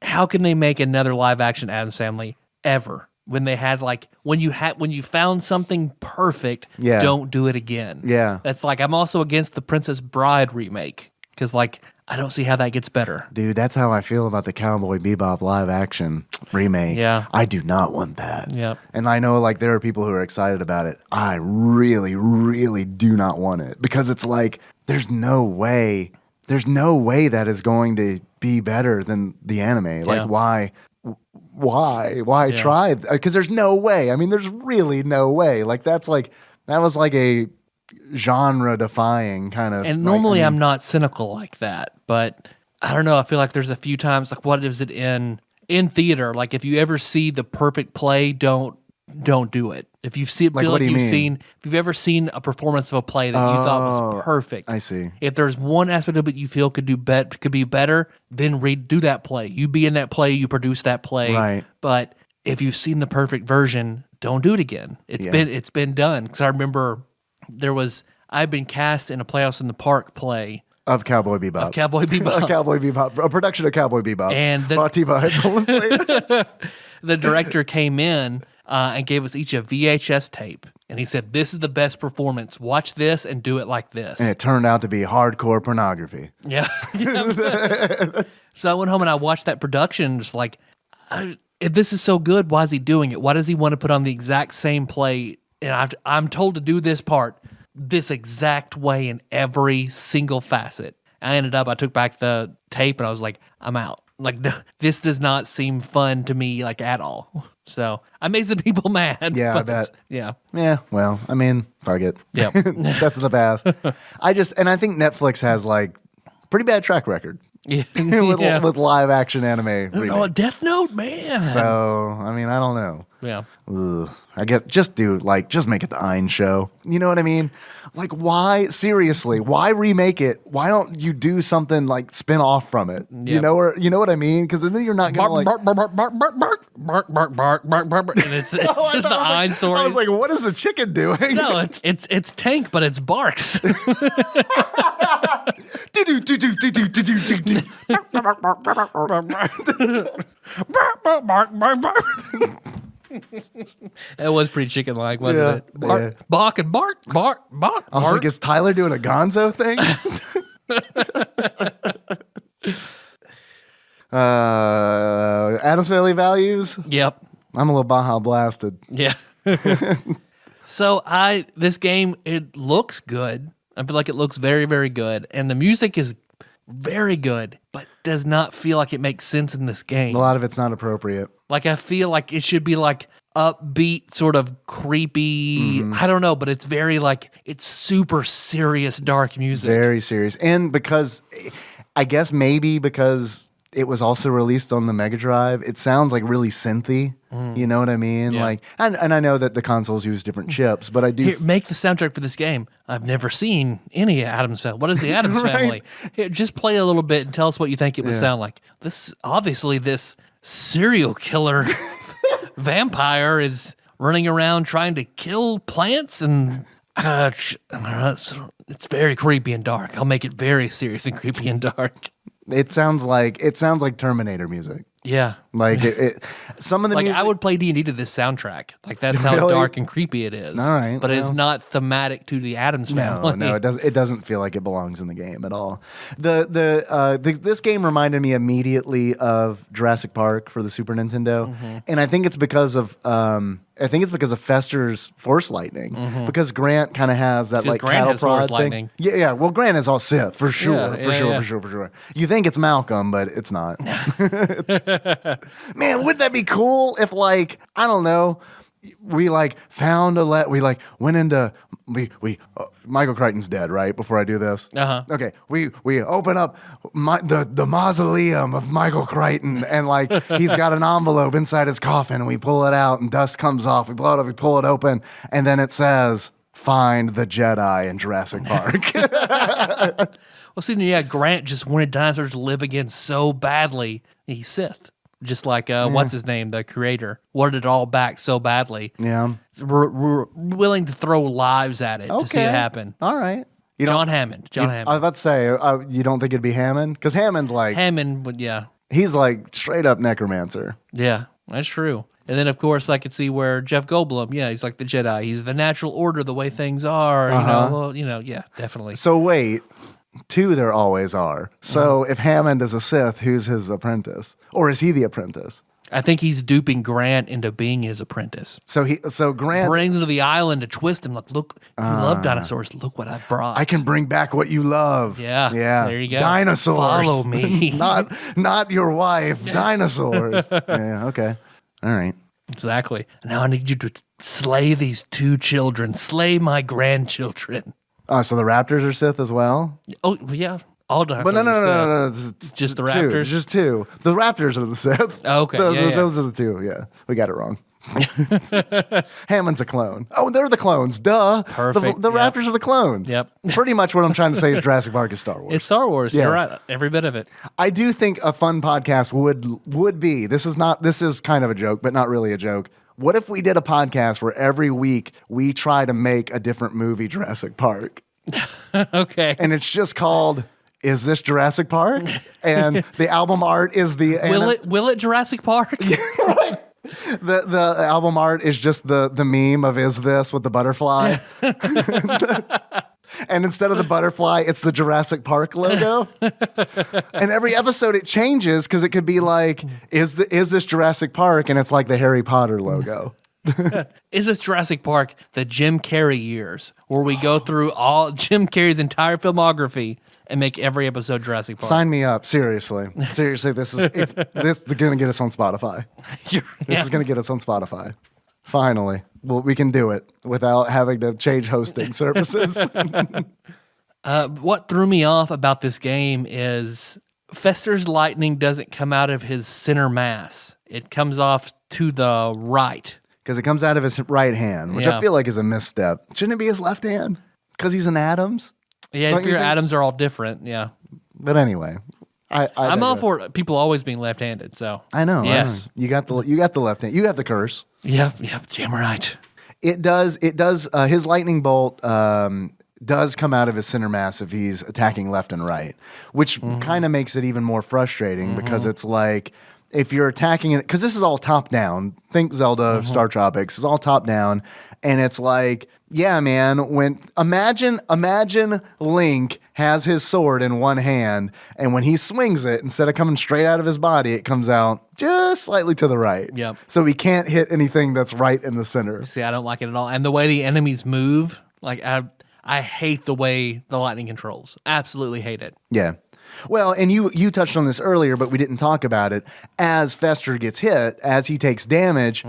how can they make another live action Addams Family ever? When they had when you found something perfect, don't do it again. Yeah. That's like, I'm also against the Princess Bride remake because I don't see how that gets better. Dude, that's how I feel about the Cowboy Bebop live action remake. Yeah. I do not want that. Yeah. And I know there are people who are excited about it. I really, really do not want it because it's like, there's no way that is going to be better than the anime. Like, why try? Because there's no way. I mean, there's really no way. Like, that was like a genre defying kind of. And normally I'm not cynical like that, but I don't know. I feel like there's a few times, like, what is it in theater? Like, if you ever see the perfect play, don't do it. If you see, Like, what do you mean? If you've ever seen a performance of a play that you thought was perfect, I see. If there's one aspect of it you feel could be better, then redo that play. You be in that play, you produce that play. Right. But if you've seen the perfect version, don't do it again. It's been done. Because I remember I've been cast in a Playhouse in the Park play. Of Cowboy Bebop. Of Cowboy Bebop. Cowboy Bebop. A production of Cowboy Bebop. And brought to you by the director came in and gave us each a VHS tape. And he said, this is the best performance. Watch this and do it like this. And it turned out to be hardcore pornography. Yeah. So I went home and I watched that production, just like, if this is so good, why is he doing it? Why does he want to put on the exact same play? And I'm told to do this part this exact way in every single facet. I took back the tape and I was like, I'm out. Like, no, this does not seem fun to me, like, at all. So I made some people mad. Yeah, I bet. Yeah. Yeah, well, I mean, fuck it. Yeah. That's in the past. I think Netflix has, pretty bad track record. Yeah. with live action anime remakes. Oh, Death Note, man. So, I mean, I don't know. Yeah. Ugh. I guess just make it the Ein show. You know what I mean? Like, why, seriously, why remake it? Why don't you do something spin off from it? Yep. You know what I mean? Because then you're not going to bark, bark, bark, bark, bark, bark, bark, bark, bark, bark, and it's just the Ein story. I was like, what is the chicken doing? No, it's Tank, but it's barks. That was pretty chicken-like, wasn't it? Bark, bark, and bark, bark, bark. I was like, is Tyler doing a Gonzo thing? Addams Family Values. Yep. I'm a little Baja Blasted. Yeah. So this game, it looks good. I feel like it looks very, very good, and the music is very good, but does not feel like it makes sense in this game. A lot of it's not appropriate. Like, I feel like it should be upbeat, sort of creepy. I don't know, but it's very it's super serious, dark music. Very serious. And I guess maybe because it was also released on the Mega Drive, it sounds really synthy. You know what I mean? Yeah. And I know that the consoles use different chips, but I do. Here, make the soundtrack for this game. I've never seen any Addams Family. What is the Addams Right. Family? Here, just play a little bit and tell us what you think it would sound like. This serial killer vampire is running around trying to kill plants, and it's very creepy and dark. I'll make it very serious and creepy and dark. It sounds like Terminator music. Yeah. Some of the music, I would play D&D to this soundtrack. That's how Really? dark and creepy it is. All right, But it's not thematic to the Addams Family. No, it doesn't feel like it belongs in the game at all. This game reminded me immediately of Jurassic Park for the Super Nintendo, and I think it's because of Fester's Force Lightning, because Grant kind of has that Grant cattle has Force prod thing. Lightning. Yeah. Well, Grant is all Sith for sure, Yeah, for sure. You think it's Malcolm, but it's not. Man, wouldn't that be cool if I don't know, we found we went into Michael Crichton's dead, right? Before I do this, okay, we open up the mausoleum of Michael Crichton, and he's got an envelope inside his coffin, and we pull it out, and dust comes off. We blow it up, we pull it open, and then it says, "Find the Jedi in Jurassic Park." Well, see, Grant just wanted dinosaurs to live again so badly. He's Sith. Just like, what's his name, the creator, wanted it all back so badly. Yeah. We're willing to throw lives at it to see it happen. All right. John Hammond. I was about to say, you don't think it'd be Hammond? Because Hammond's like... Hammond would, yeah. He's like straight up necromancer. Yeah, that's true. And then, of course, I could see where Jeff Goldblum, he's like the Jedi. He's the natural order, the way things are. Yeah, definitely. So wait, 2 there always are. So if Hammond is a Sith, who's his apprentice? Or is he the apprentice? I think he's duping Grant into being his apprentice. So Grant brings him to the island to twist him. Like, look, you love dinosaurs. Look what I brought. I can bring back what you love. Yeah. There you go. Dinosaurs. Follow me. not your wife. Dinosaurs. Yeah. Okay. All right. Exactly. Now I need you to slay these 2 children. Slay my grandchildren. Oh, so the Raptors are Sith as well? Oh, yeah. All dinosaurs. But no. It's just the 2. Raptors? It's just 2. The Raptors are the Sith. Oh, okay. Those are the 2. Yeah. We got it wrong. Hammond's a clone. Oh, they're the clones. Duh. Perfect. The Raptors are the clons. Yep. Pretty much what I'm trying to say is Jurassic Park is Star Wars. It's Star Wars. Yeah. You're right. Every bit of it. I do think a fun podcast would be, this is kind of a joke, but not really a joke. What if we did a podcast where every week we try to make a different movie Jurassic Park? Okay. And it's just called, Is This Jurassic Park? And the album art is the... Will it Jurassic Park? Yeah, right. The album art is just the meme of Is This with the butterfly. And instead of the butterfly, it's the Jurassic Park logo. And every episode it changes because it could be like, is this Jurassic Park? And it's like the Harry Potter logo. Is this Jurassic Park, the Jim Carrey years, where we go through all Jim Carrey's entire filmography and make every episode Jurassic Park? Sign me up, seriously. Seriously, this is going to get us on Spotify. This is going to get us on Spotify. Finally. Well, we can do it without having to change hosting services. What threw me off about this game is Fester's lightning doesn't come out of his center mass. It comes off to the right. Because it comes out of his right hand, which I feel like is a misstep. Shouldn't it be his left hand? Because he's an Addams? Yeah, your atoms are all different, yeah. But anyway, I'm all for people always being left-handed, so. I know. Yes. I know. You got the left hand. You have the curse. Yep, damn right. It does, his lightning bolt does come out of his center mass if he's attacking left and right, which kind of makes it even more frustrating because it's like, if you're attacking it, because this is all top down. Think Zelda, Star Tropics. It's all top down, and it's like, yeah, man. Imagine Link has his sword in one hand, and when he swings it, instead of coming straight out of his body, it comes out just slightly to the right. Yep. So he can't hit anything that's right in the center. See, I don't like it at all, and the way the enemies move, like I hate the way the lightning controls. Absolutely hate it. Yeah. Well, and you touched on this earlier, but we didn't talk about it. As Fester gets hit, as he takes damage,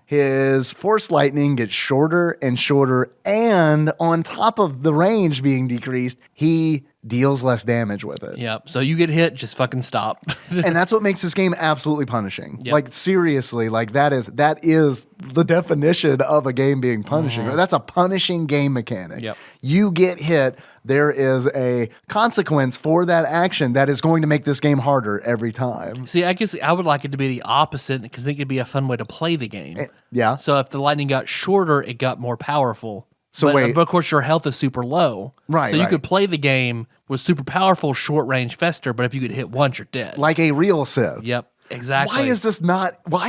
his force lightning gets shorter and shorter, and on top of the range being decreased, he deals less damage with it. Yep. So you get hit, just fucking stop. And that's what makes this game absolutely punishing. Yep. Like seriously, like that is the definition of a game being punishing. That's a punishing game mechanic. Yep. You get hit, there is a consequence for that action that is going to make this game harder every time. See, I guess I would like it to be the opposite because I think it'd be a fun way to play the game. Yeah. So if the lightning got shorter, it got more powerful. So but of course, your health is super low. Right. So you could play the game with super powerful short range Fester, but if you get hit once, you're dead. Like a real Sith. Yep. Exactly. Why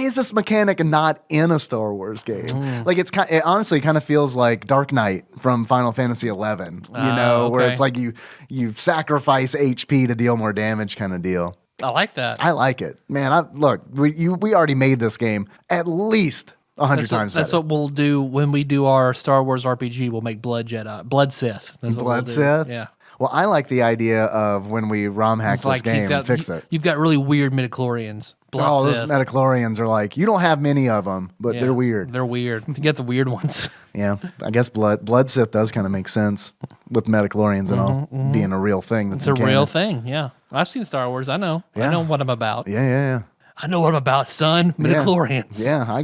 is this mechanic not in a Star Wars game? Like it honestly kind of feels like Dark Knight from Final Fantasy XI, where it's like you sacrifice HP to deal more damage kind of deal. I like that. I like it. Man, we already made this game at least 100 times better. That's what we'll do when we do our Star Wars RPG. We'll make Blood Sith. That's what Blood we'll Sith? Yeah. Well, I like the idea of when we ROM hack this game and fix it. You've got really weird midichlorians. Those midichlorians are like, you don't have many of them, but they're weird. They're weird. You get the weird ones. Yeah, I guess Blood Sith does kind of make sense with midichlorians and all being a real thing. It's a real thing, yeah. I've seen Star Wars. I know. Yeah. I know what I'm about. Yeah. I know what I'm about, son. Midichlorians. Yeah, I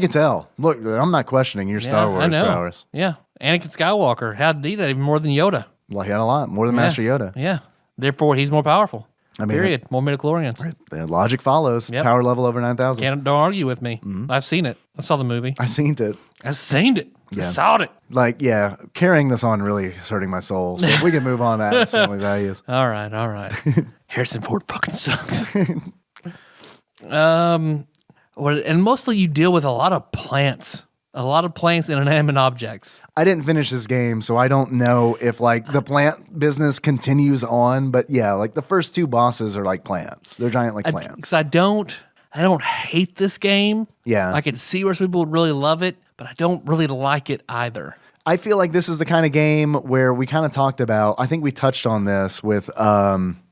can tell. Look, I'm not questioning your Star Wars powers. Yeah. Anakin Skywalker had to do that even more than Yoda. Well, he had a lot more than Master Yoda. Yeah. Therefore, he's more powerful. I mean, Period. More midichlorians. the logic follows. Yep. Power level over 9,000. Don't argue with me. I've seen it. I saw the movie. I seen it. I seen it. I saw it. Like, yeah, carrying this on really is hurting my soul. So if we can move on to Addams Family Values. All right. Harrison Ford fucking sucks. And mostly you deal with a lot of plants. A lot of plants and inanimate objects. I didn't finish this game, so I don't know if like the plant business continues on. But yeah, like the first 2 bosses are like plants. They're giant like plants. Because I don't hate this game. Yeah. I can see where some people would really love it, but I don't really like it either. I feel like this is the kind of game where we kind of talked about, I think we touched on this with, I'm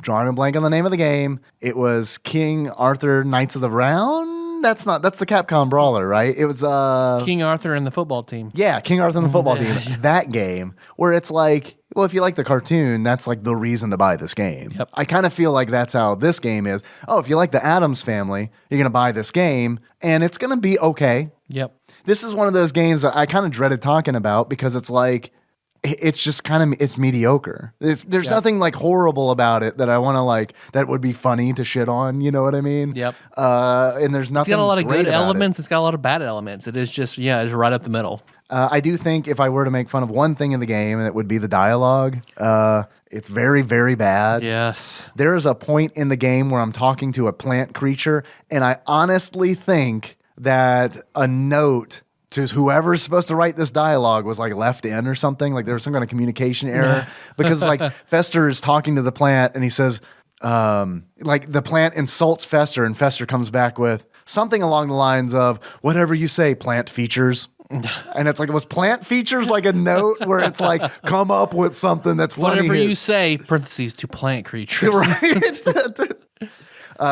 drawing a blank on the name of the game. It was King Arthur Knights of the Round. That's the Capcom brawler, right? It was King Arthur and the football team. Yeah, King Arthur and the football team. That game where it's like, well, if you like the cartoon, that's like the reason to buy this game. Yep. I kind of feel like that's how this game is. Oh, if you like the Addams Family, you're going to buy this game and it's going to be okay. Yep. This is one of those games that I kind of dreaded talking about because it's like, it's just kind of, it's mediocre. There's nothing like horrible about it that I want to like, that would be funny to shit on. You know what I mean? Yep. And there's nothing. It's got a lot of great good about elements. It's got a lot of bad elements. It is just, it's right up the middle. I do think if I were to make fun of one thing in the game, it would be the dialogue. It's very, very bad. Yes. There is a point in the game where I'm talking to a plant creature, and I honestly think that a note to whoever's supposed to write this dialogue was like left in or something. Like there was some kind of communication error because like Fester is talking to the plant and he says, like the plant insults Fester and Fester comes back with something along the lines of, whatever you say, plant features. And it's like, was plant features like a note where it's like, come up with something that's funny. Whatever here. you say, parentheses, to plant creatures. Right?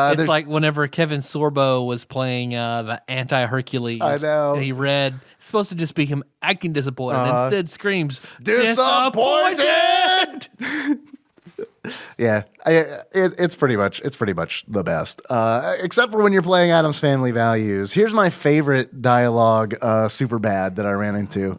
It's like whenever Kevin Sorbo was playing the anti-Hercules. I know. And he read, it's supposed to just be him acting disappointed. Instead screams, Disappointed! Yeah, it's pretty much the best, except for when you're playing Addams Family Values. Here's my favorite dialogue, super bad that I ran into.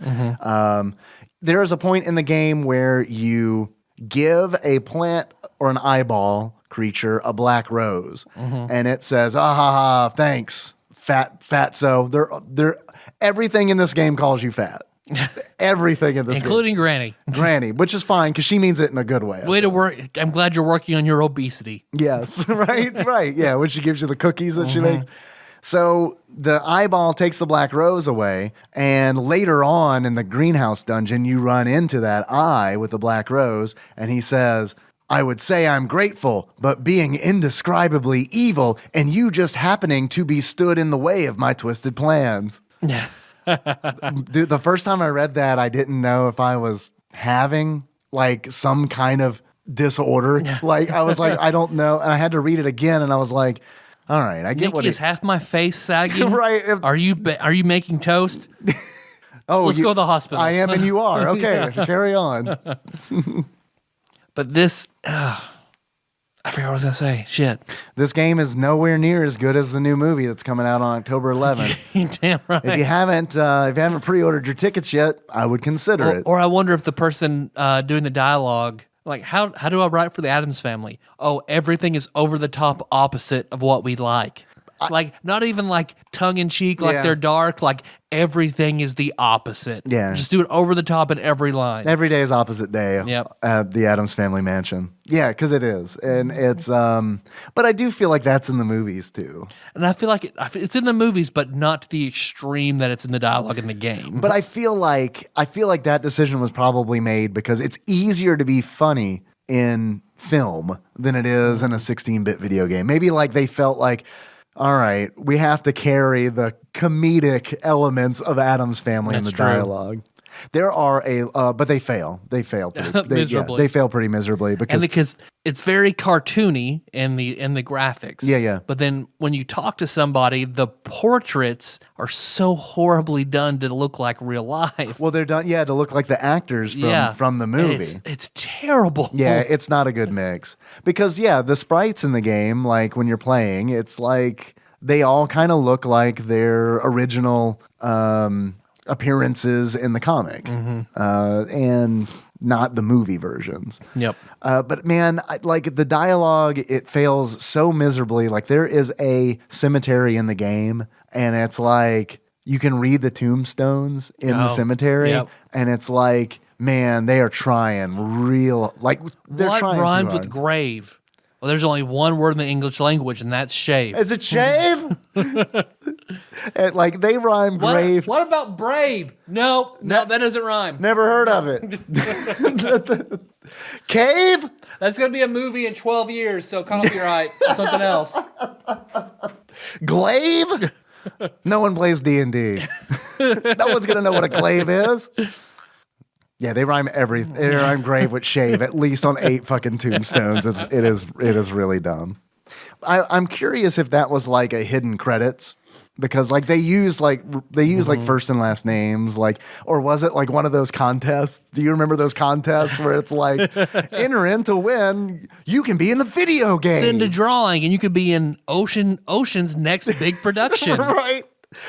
There is a point in the game where you give a plant or an eyeball creature a black rose, and it says, "Ah ha ha, thanks, fatso." They're everything in this game calls you fat. Everything in this including game. Granny, which is fine because she means it in a good way. Way to work. I'm glad you're working on your obesity. Yes, right. Yeah, when she gives you the cookies that she makes. So the eyeball takes the black rose away, and later on in the greenhouse dungeon, you run into that eye with the black rose, and he says, "I would say I'm grateful, but being indescribably evil, and you just happening to be stood in the way of my twisted plans." Dude, the first time I read that, I didn't know if I was having like some kind of disorder. Like I was like, I don't know. And I had to read it again, and I was like, all right, I get Nikki, what is half my face sagging? Right. Are you making toast? Oh, Let's go to the hospital. I am, and you are. Okay, carry on. But this, I forgot what I was gonna say. Shit. This game is nowhere near as good as the new movie that's coming out on October 11th. Damn right. If you haven't pre-ordered your tickets yet, I would consider it. Or I wonder if the person doing the dialogue, like, how do I write for the Addams Family? Oh, everything is over the top opposite of what we like. Like, not even like tongue in cheek, like they're dark. Like, everything is the opposite. Yeah. Just do it over the top in every line. Every day is opposite day at the Addams Family Mansion. Yeah, because it is. And it's, but I do feel like that's in the movies too. And I feel like it's in the movies, but not to the extreme that it's in the dialogue in the game. But I feel like that decision was probably made because it's easier to be funny in film than it is in a 16-bit video game. Maybe like they felt like, all right, we have to carry the comedic elements of Addams Family in the dialogue. There are but they fail. They fail miserably. They fail pretty miserably because it's very cartoony in the graphics. Yeah. But then when you talk to somebody, the portraits are so horribly done to look like real life. Well, they're done, to look like the actors from the movie. It's terrible. Yeah, it's not a good mix. Because, the sprites in the game, like when you're playing, it's like they all kind of look like their original appearances in the comic, and not the movie versions. Yep. But man, like the dialogue, it fails so miserably. Like there is a cemetery in the game, and it's like you can read the tombstones in the cemetery, yep. and it's like, man, they are trying real. Like they're what trying rhymes too hard. with grave? Well, there's only one word in the English language, and that's shave. Is it shave? Like they rhyme grave. What about brave? No, that doesn't rhyme. Never heard of it. Cave? That's going to be a movie in 12 years, so copyright something else. Glaive? No one plays D&D. No one's going to know what a glaive is. Yeah, they rhyme everything. They rhyme grave with shave, at least on 8 fucking tombstones. It is really dumb. I'm curious if that was like a hidden credits, because like they use like first and last names, like, or was it like one of those contests? Do you remember those contests where it's like enter in to win? You can be in the video game. Send a drawing, and you could be in Ocean's next big production. Right?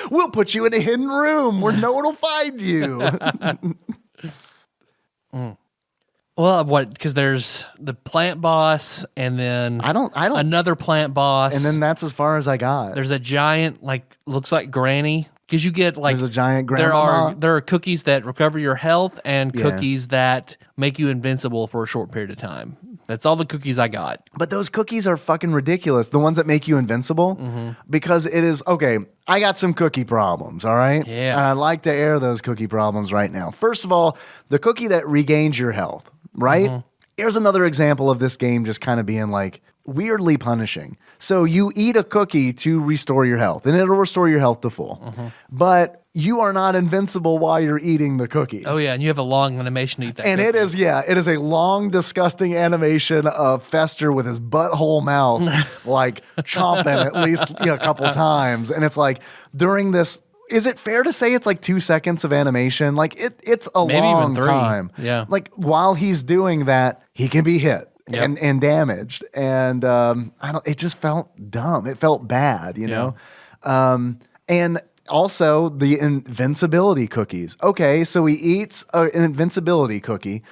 We'll put you in a hidden room where no one will find you. Well, because there's the plant boss, and then I don't another plant boss, and then that's as far as I got. There's a giant, like, looks like granny, because you get like there's a giant grandma. There are cookies that recover your health, and cookies that make you invincible for a short period of time. That's all the cookies I got. But those cookies are fucking ridiculous. The ones that make you invincible, because it is okay. I got some cookie problems. All right, Yeah. And I'd like to air those cookie problems right now. First of all, the cookie that regains your health. Right? Here's another example of this game just kind of being like weirdly punishing. So you eat a cookie to restore your health, and it'll restore your health to full. But you are not invincible while you're eating the cookie. Oh yeah, and you have a long animation to eat that. And cookie. it is a long, disgusting animation of Fester with his butthole mouth, like chomping at least a couple times. And it's like during this. Is it fair to say it's like 2 seconds of animation? Like it's a Maybe long even 3. time. Yeah. Like while he's doing that, he can be hit and damaged. And it just felt dumb. It felt bad, you know? And also the invincibility cookies. Okay, so he eats an invincibility cookie,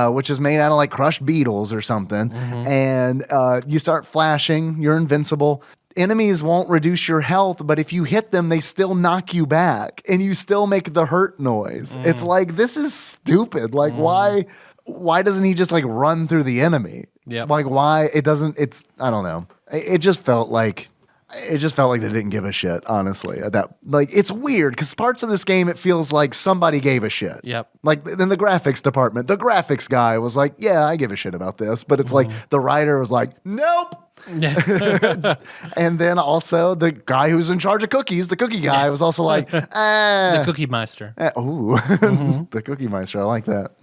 which is made out of like crushed beetles or something. And you start flashing, you're invincible. Enemies won't reduce your health, but if you hit them, they still knock you back, and you still make the hurt noise. It's like, this is stupid. Like, why doesn't he just like run through the enemy? Yep. Like, why it doesn't? It's I don't know. It just felt like they didn't give a shit. Honestly, it's weird because parts of this game it feels like somebody gave a shit. Yep. Like in the graphics department, the graphics guy was like, "Yeah, I give a shit about this," but it's like the writer was like, "Nope." And then also the guy who's in charge of cookies, the cookie guy, was also like, the Cookie Meister. The Cookie Meister. I like that.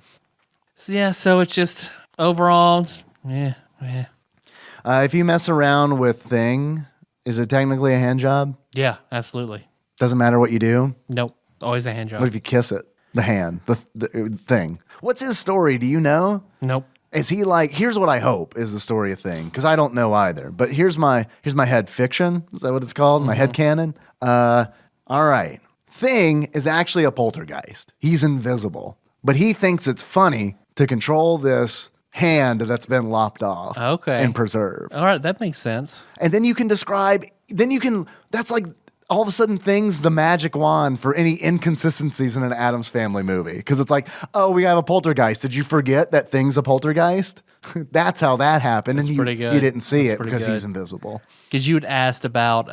So it's just overall, yeah. If you mess around with Thing, is it technically a hand job? Yeah, absolutely. Doesn't matter what you do? Nope, always a hand job. What if you kiss it? The hand, the Thing. What's his story? Do you know? Nope. Is he like, here's what I hope is the story of Thing, because I don't know either. But here's my head fiction. Is that what it's called? My head canon? All right. Thing is actually a poltergeist. He's invisible. But he thinks it's funny to control this hand that's been lopped off and preserved. All right, that makes sense. And then you can that's like all of a sudden Thing's the magic wand for any inconsistencies in an Addams Family movie. Because it's like, oh, we have a poltergeist. Did you forget that Thing's a poltergeist? That's how that happened. That's and pretty good. You didn't see That's it because good. he's invisible. Because you had asked about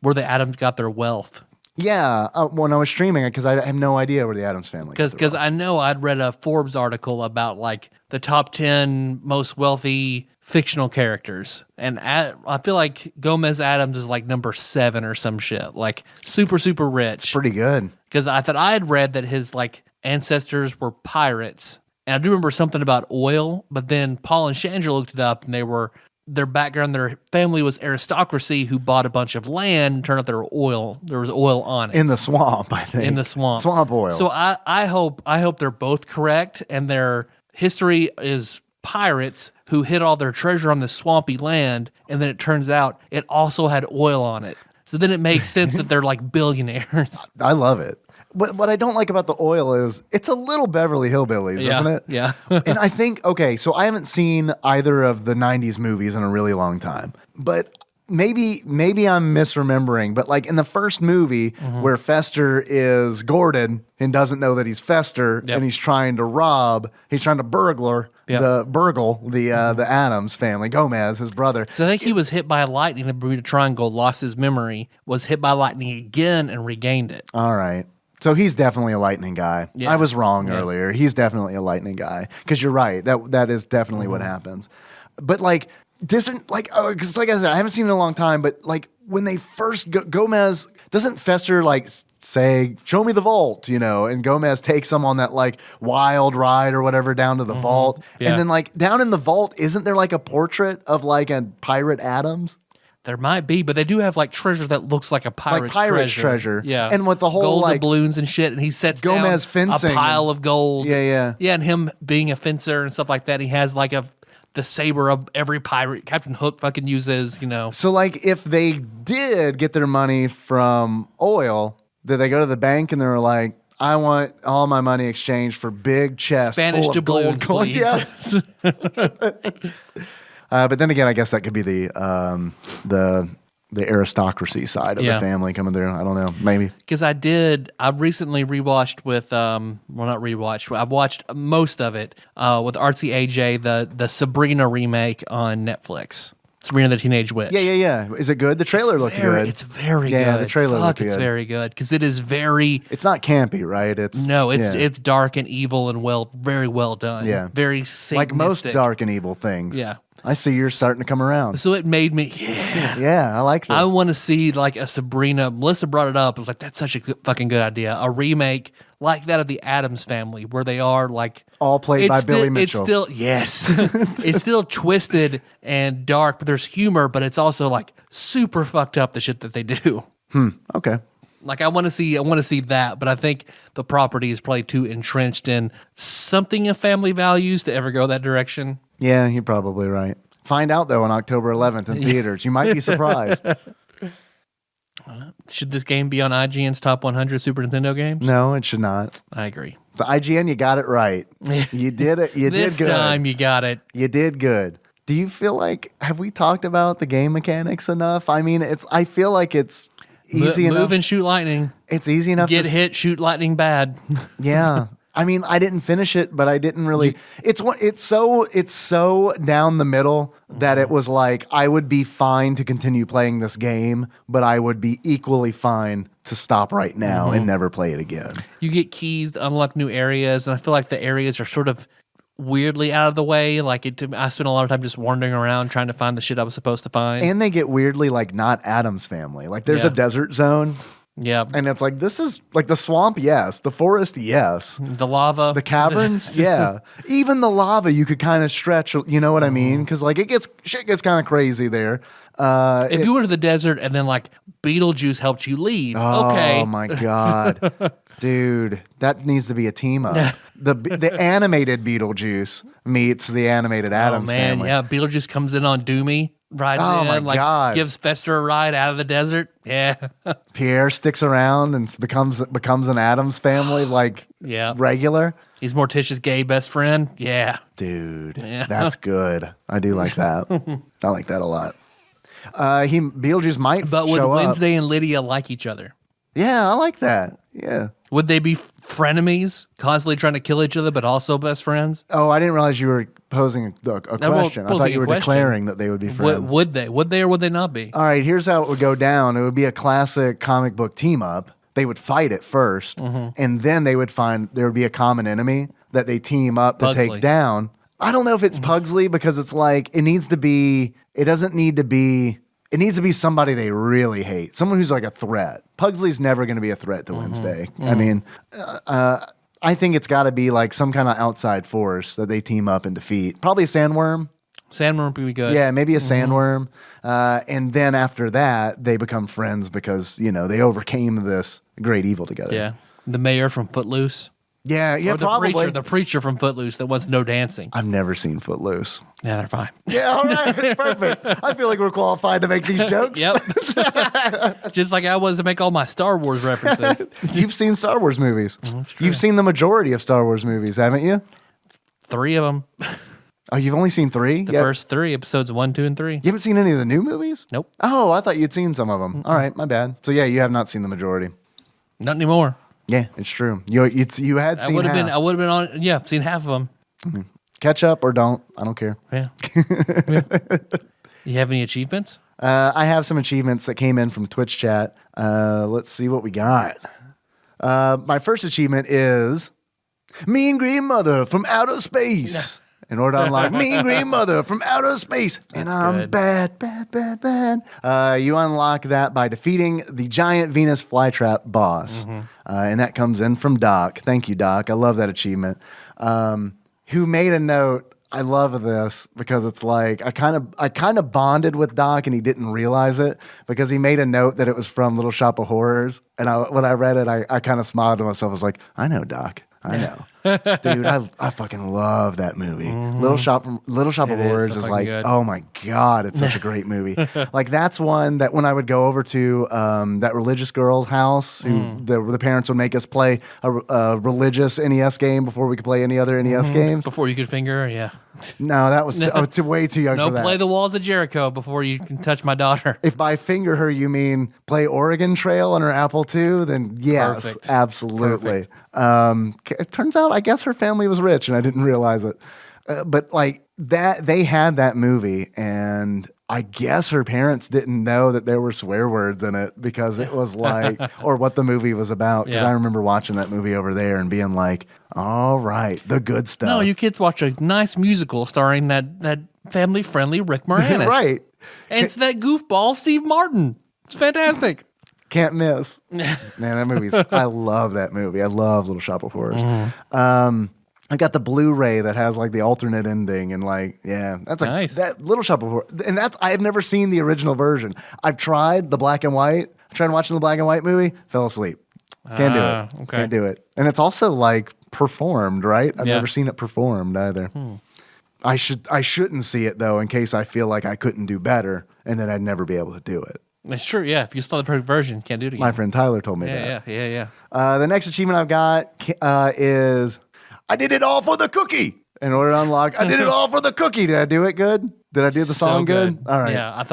where the Addams got their wealth. Yeah, when I was streaming it, because I have no idea where the Addams Family got their Because wealth. I know I'd read a Forbes article about like the top 10 most wealthy fictional characters. And I feel like Gomez Addams is like number 7 or some shit. Like super, super rich. Pretty good. Because I thought I had read that his like ancestors were pirates. And I do remember something about oil, but then Paul and Chandra looked it up and their background, their family was aristocracy who bought a bunch of land and turned out there was oil on it. In the swamp, I think. In the swamp. Swamp oil. So I hope they're both correct and their history is pirates who hid all their treasure on this swampy land, and then it turns out it also had oil on it. So then it makes sense that they're like billionaires. I love it. what I don't like about the oil is it's a little Beverly Hillbillies, isn't it? Yeah. And I think, okay, so I haven't seen either of the 90s movies in a really long time, but maybe I'm misremembering, but like in the first movie where Fester is Gordon and doesn't know that he's Fester and he's trying to burgle the Addams family, Gomez, his brother. So I think he was hit by lightning. The Bermuda Triangle, lost his memory, was hit by lightning again and regained it. All right. So he's definitely a lightning guy. Yeah. I was wrong earlier. He's definitely a lightning guy. Because you're right. That is definitely what happens. But like, because like I said, I haven't seen it in a long time, but like when they first Gomez, doesn't Fester like say, show me the vault, and Gomez takes him on that like wild ride or whatever down to the vault. Yeah. And then like down in the vault, isn't there like a portrait of like a pirate Addams? There might be, but they do have like treasure that looks like a pirate's treasure. Yeah. And with the whole gold like doubloons and shit, and he sets Gomez down fencing a pile of gold. Yeah. Yeah, and him being a fencer and stuff like that. He has like the saber of every pirate Captain Hook fucking uses, So like if they did get their money from oil, did they go to the bank and they were like, I want all my money exchanged for big chests Spanish full of gold doubloons, coins. please. Yeah. But then again, I guess that could be the aristocracy side of the family coming through. I don't know, maybe. Because I recently rewatched with, well, not rewatched, I watched most of it with Artsy AJ, the Sabrina remake on Netflix. Sabrina the Teenage Witch. Yeah. Is it good? The trailer looked good. It's very good. Yeah, the trailer looked good. It's very good because it is very. It's not campy, right? It's dark and evil and very well done. Yeah. Very satanistic. Like most dark and evil things. Yeah. I see you're starting to come around. So it made me, Yeah, I like this. I want to see like a Sabrina. Melissa brought it up. I was like, that's such a fucking good idea. A remake like that of the Addams Family, where they are like all played by Billy Mitchell. It's still it's still twisted and dark, but there's humor. But it's also like super fucked up the shit that they do. Okay. Like I want to see that, but I think the property is probably too entrenched in something of Family Values to ever go that direction. Yeah, you're probably right. Find out though on October 11th in theaters. You might be surprised. Should this game be on IGN's top 100 Super Nintendo games? No, it should not. I agree. The IGN, you got it right. You did it. You did good. This time you got it. You did good. Do you feel like, have we talked about the game mechanics enough? I mean, I feel like it's easy enough. Move and shoot lightning. It's easy enough Get hit, shoot lightning bad. Yeah. I mean, I didn't finish it, but I didn't really. It's so down the middle that it was like I would be fine to continue playing this game, but I would be equally fine to stop right now and never play it again. You get keys to unlock new areas, and I feel like the areas are sort of weirdly out of the way. Like I spent a lot of time just wandering around trying to find the shit I was supposed to find. And they get weirdly like not Addams Family. Like there's a desert zone. Yeah. And it's like, this is like the swamp, yes. The forest, yes. The lava. The caverns, yeah. Even the lava, you could kind of stretch, you know what I mean? Because like shit gets kind of crazy there. If you were to the desert and then like Beetlejuice helped you leave, okay. Oh my God. Dude, that needs to be a team up. The animated Beetlejuice meets the animated Addams Family. Yeah. Beetlejuice comes in on Doomy. Rides Oh in, my like God. gives Fester a ride out of the desert. Yeah. Pierre sticks around and becomes an Addams Family like regular. He's Morticia's gay best friend. Yeah. Dude, Yeah. that's good. I do like that. I like that a lot. Beetlejuice might But would show up. Wednesday and Lydia like each other? Yeah, I like that. Yeah. Would they be frenemies, constantly trying to kill each other, but also best friends? Oh, I didn't realize you were posing a question. I thought you were declaring that they would be friends. Would they? Would they or would they not be? All right, here's how it would go down. It would be a classic comic book team up. They would fight at first, and then there would be a common enemy that they team up to Pugsley. take down. I don't know if it's Pugsley because it's like it needs to be somebody they really hate. Someone who's like a threat. Pugsley's never going to be a threat to Wednesday. I mean, I think it's got to be like some kind of outside force that they team up and defeat. Probably a sandworm. Sandworm would be good. Yeah, maybe a sandworm. And then after that, they become friends because, they overcame this great evil together. Yeah. The mayor from Footloose. Yeah, Or the probably. the preacher from Footloose that wants no dancing. I've never seen Footloose. Yeah, they're fine. Yeah, all right, perfect. I feel like we're qualified to make these jokes. Yep. Just like I was to make all my Star Wars references. You've seen Star Wars movies. true. You've seen the majority of Star Wars movies, haven't you? 3 of them. Oh, you've only seen 3? The first 3, episodes 1, 2, and 3. You haven't seen any of the new movies? Nope. Oh, I thought you'd seen some of them. All right, my bad. So yeah, you have not seen the majority. Not anymore. Yeah, it's true. You had I seen would have half. been. I would have been on. Yeah, seen half of them. Catch up or don't. I don't care. Yeah. Yeah. You have any achievements? I have some achievements that came in from Twitch chat. Let's see what we got. My first achievement is Mean Green Mother from Outer Space. In order to unlock Mean Green Mother from Outer Space. And I'm good. bad, bad, bad, bad. You unlock that by defeating the giant Venus flytrap boss. And that comes in from Doc. Thank you, Doc. I love that achievement. Who made a note. I love this because it's like I kind of bonded with Doc and he didn't realize it because he made a note that it was from Little Shop of Horrors. And when I read it, I kind of smiled to myself. I was like, I know, Doc. I know. Dude, I fucking love that movie. Little Shop of Horrors is like, good. oh my God, it's such a great movie. Like that's one that when I would go over to that religious girl's house, who the parents would make us play a religious NES game before we could play any other NES games. Before you could finger her, yeah. No, that was way too young No, for that. play the walls of Jericho before you can touch my daughter. If by finger her you mean play Oregon Trail on her Apple II, then yes, Perfect. absolutely. It turns out I guess her family was rich and I didn't realize it. But like that, they had that movie and I guess her parents didn't know that there were swear words in it because it was like, or what the movie was about. Because Yeah. I remember watching that movie over there and being like, all right, the good stuff. No, you kids watch a nice musical starring that family-friendly Rick Moranis. Right. And it's that goofball Steve Martin. It's fantastic. Can't miss. Man, that movie's, I love that movie. I love Little Shop of Horrors. I got the Blu-ray that has like the alternate ending and like, yeah, that's Nice. that Little Shop of Horrors. And I have never seen the original version. I've tried the black and white. I tried watching the black and white movie, fell asleep. Can't do it. Okay. Can't do it. And it's also like performed, right? I've Yeah. never seen it performed either. I shouldn't see it though, in case I feel like I couldn't do better and then I'd never be able to do it. It's true, yeah. If you saw the perfect version, you can't do it again. My friend Tyler told me that. Yeah. The next achievement I've got is I did it all for the cookie. In order to unlock, I did it all for the cookie. Did I do it good? Did I do the song good? All right. Yeah, I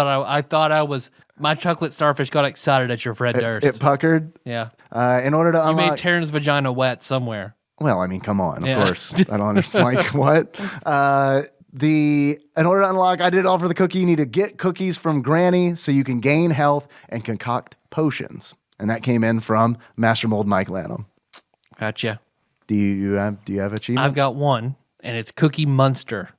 thought I was. My chocolate starfish got excited at your Fred Durst. It puckered. Yeah, In order to you unlock, made Taryn's vagina wet somewhere. well, I mean, come on, of Yeah. course. I don't understand. Like what? In order to unlock, I did it all for the cookie. You need to get cookies from Granny so you can gain health and concoct potions. And that came in from Master Mold Mike Lanham. Gotcha. Do you have achievements? I've got one, and it's Cookie Munster.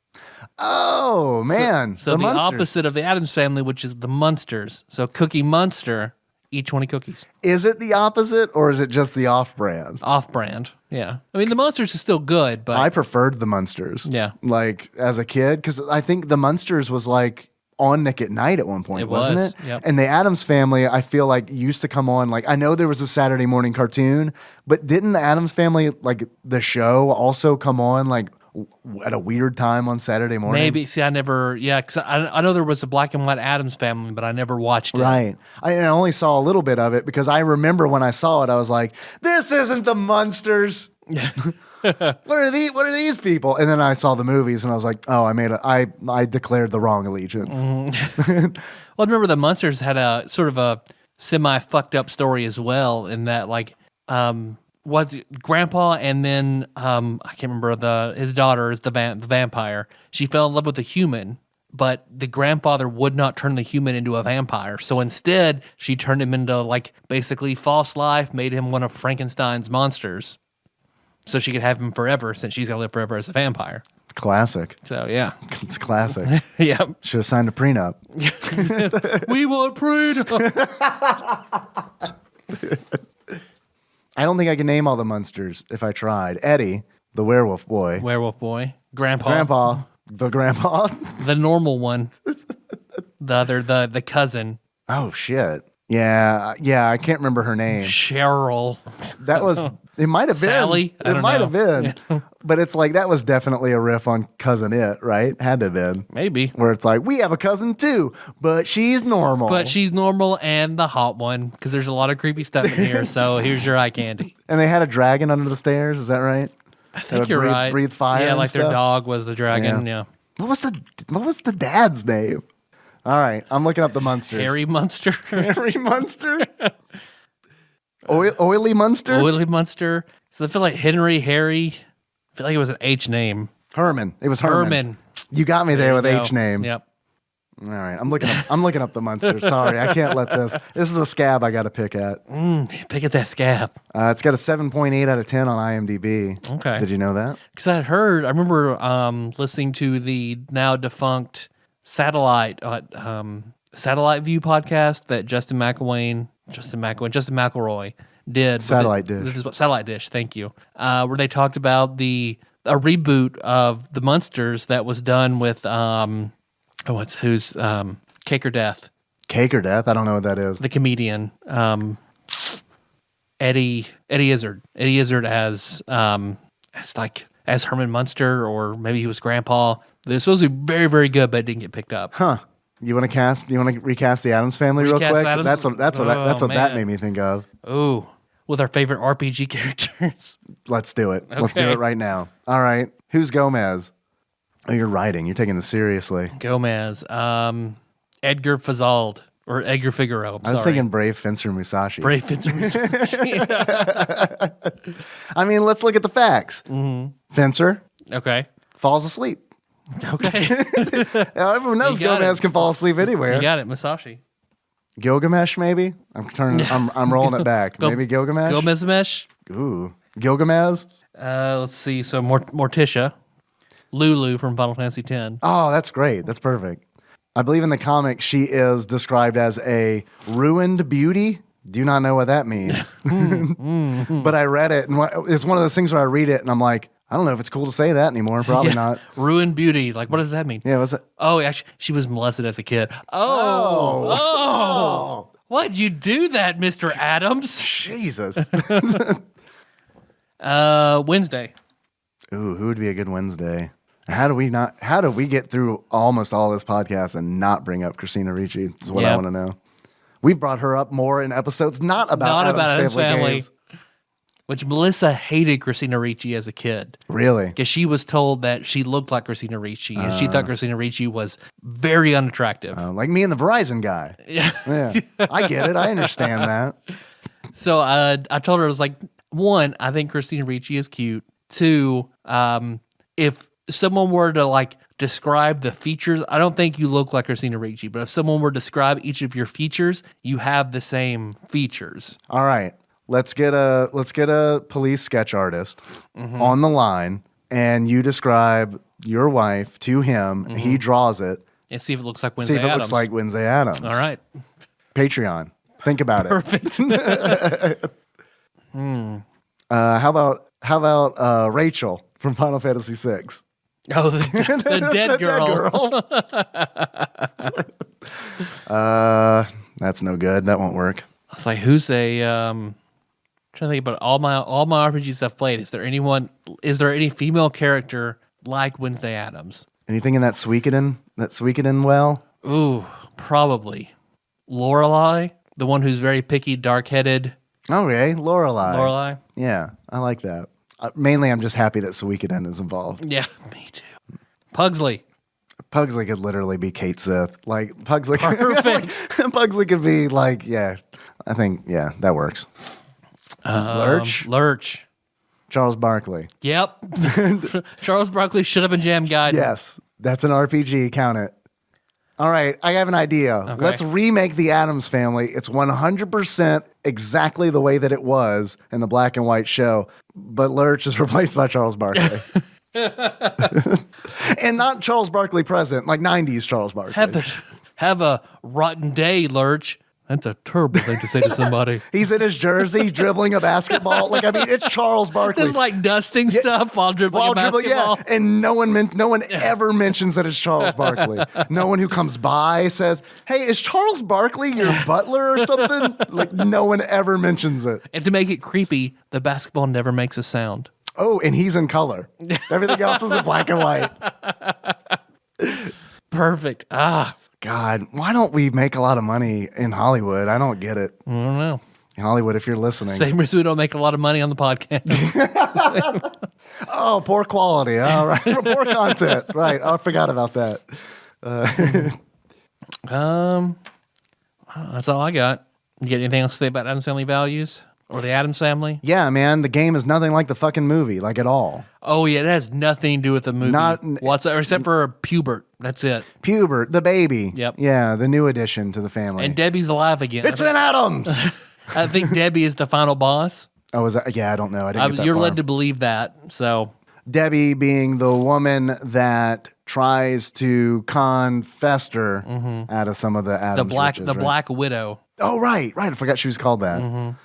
Oh man! So the Munsters. opposite of the Addams Family, which is the Munsters. So Cookie Munster, eat 20 cookies. Is it the opposite or is it just the off-brand? Off-brand. Yeah. I mean, the Munsters is still good, but I preferred the Munsters. Yeah. Like as a kid, because I think the Munsters was like on Nick at Night at one point, It wasn't was, it? yep. And the Addams Family, I feel like used to come on. Like I know there was a Saturday morning cartoon, but didn't the Addams Family, like the show, also come on like at a weird time on Saturday morning? maybe. See, I never. Yeah, because I know there was a black and white Addams Family, but I never watched it. Right. I only saw a little bit of it because I remember when I saw it, I was like, "This isn't the Munsters." What are these people? And then I saw the movies and I was like, oh, I declared the wrong allegiance. Well, I remember the Munsters had a sort of a semi fucked up story as well, in that like was Grandpa and then I can't remember his daughter is the vampire. She fell in love with a human, but the grandfather would not turn the human into a vampire. So instead, she turned him into like basically false life, made him one of Frankenstein's monsters. So she could have him forever, since she's gonna live forever as a vampire. Classic. So yeah, It's classic. yeah. Should have signed a prenup. We want prenup. I don't think I can name all the Munsters if I tried. Eddie, the werewolf boy. Werewolf boy, Grandpa, the grandpa. the normal one, the other, the cousin. Oh, shit. Yeah, I can't remember her name. Cheryl. That was, it might have been. Sally? I It don't might know. have been. Yeah. But it's like, that was definitely a riff on Cousin It, right? Had to have been. Maybe. Where it's like, we have a cousin too, but she's normal. But she's normal and the hot one because there's a lot of creepy stuff in here. So here's your eye candy. And they had a dragon under the stairs, is that right? I think you're right. Breathe fire. Yeah, and like their stuff? dog was the dragon. Yeah. What was the dad's name? All right, I'm looking up the Munsters. Harry Munster. Harry Munster? Oily Munster? Oily Munster. So I feel like Harry. I feel like it was an H name. Herman. It was Herman. Herman. You got me there with you go. H name. Yep. All right, I'm looking up the Munsters. Sorry, I can't let this. This is a scab I got to pick at. Pick at that scab. It's got a 7.8 out of 10 on IMDb. Okay. Did you know that? Because I remember listening to the now defunct Satellite View podcast that Justin McElroy did. Satellite Dish. Satellite Dish, thank you. Where they talked about a reboot of the Munsters that was done with who's Cake or Death, Cake or Death? I don't know what that is. the comedian Eddie Izzard. Eddie Izzard as Herman Munster, or maybe he was Grandpa. This was very, very good, but it didn't get picked up. Huh. You want to recast the Addams Family real Recast quick? Addams? That's what that man. made me think of. Ooh, with our favorite RPG characters. Let's do it. Let's do Okay. it right now. All right. Who's Gomez? Oh, you're writing. You're taking this seriously. Gomez, Edgar Fazald, or Edgar Figueroa. I was thinking Brave Fencer Musashi. Brave Fencer. I mean, let's look at the facts. Fencer Okay. falls asleep. Okay. Everyone knows You got Gomez it. can fall asleep anywhere. You got it, Musashi. Gilgamesh, maybe? I'm rolling it back. Maybe Gilgamesh? Gomez Mesh. Ooh. Gilgamesh? Let's see. So Morticia. Lulu from Final Fantasy X. Oh, that's great. That's perfect. I believe in the comic she is described as a ruined beauty. Do not know what that means. But I read it, and it's one of those things where I read it, and I'm like, I don't know if it's cool to say that anymore. Probably not. Ruined beauty. Like, what does that mean? Yeah, what's it? Oh, actually, she was molested as a kid. Oh. Why'd you do that, Mr. Addams? Jesus. Wednesday. Ooh, who would be a good Wednesday? How do we get through almost all this podcast and not bring up Christina Ricci? Is what I want to know. We've brought her up more in episodes not about Addams Family games. Which Melissa hated Christina Ricci as a kid. Really? Because she was told that she looked like Christina Ricci, and she thought Christina Ricci was very unattractive. Like me and the Verizon guy. Yeah. I get it. I understand that. So I told her, I was like, one, I think Christina Ricci is cute. Two, if someone were to like describe the features, I don't think you look like Christina Ricci, but if someone were to describe each of your features, you have the same features. All right. Let's get a police sketch artist on the line, and you describe your wife to him. He draws it. And see if it looks like Wednesday See if it Addams. looks like Wednesday Addams. All right. Patreon. Think about it. Perfect. How about Rachel from Final Fantasy VI? Oh, the dead girl. That's no good. That won't work. I was like, who's I'm trying to think about all my RPGs I've played. Is there any female character like Wednesday Addams? Anything in that Suikoden well? Ooh, probably. Lorelei, the one who's very picky, dark-headed. Okay, Lorelei. Lorelei? Yeah, I like that. Mainly, I'm just happy that Suikoden is involved. Yeah, me too. Pugsley. Pugsley could literally be Kate Sith. Like, Pugsley. Perfect. Pugsley could be like, yeah, I think, yeah, that works. Lurch. Charles Barkley. Yep. Charles Barkley should have been Jam Guide. Yes, that's an RPG. Count it. All right, I have an idea. Okay. Let's remake the Addams Family. It's 100% exactly the way that it was in the black and white show, but Lurch is replaced by Charles Barkley. And not Charles Barkley present, like 90s Charles Barkley. Have a rotten day, Lurch. That's a terrible thing to say to somebody. He's in his jersey dribbling a basketball. Like, I mean, it's Charles Barkley. Just like dusting stuff while dribbling a basketball. Yeah. And no one ever mentions that it's Charles Barkley. No one who comes by says, "Hey, is Charles Barkley your butler or something?" Like, no one ever mentions it. And to make it creepy, the basketball never makes a sound. Oh, and he's in color. Everything else is in black and white. Perfect. God, why don't we make a lot of money in Hollywood? I don't get it. I don't know. In Hollywood, if you're listening. Same reason we don't make a lot of money on the podcast. Oh, poor quality. All right. Poor content. Right. I forgot about that. That's all I got. You get anything else to say about Addams Family Values? Or the Addams Family? Yeah, man. The game is nothing like the fucking movie, like at all. Oh, yeah. It has nothing to do with the movie whatsoever, except for Pubert. That's it. Pubert, the baby. Yep. Yeah, the new addition to the family. And Debbie's alive again. It's an Addams! I think Debbie is the final boss. Oh, is that? Yeah, I don't know. I didn't get that You're far. led to believe that, so... Debbie being the woman that tries to con Fester out of some of the Addams riches, right? Black Widow. Oh, right. I forgot she was called that.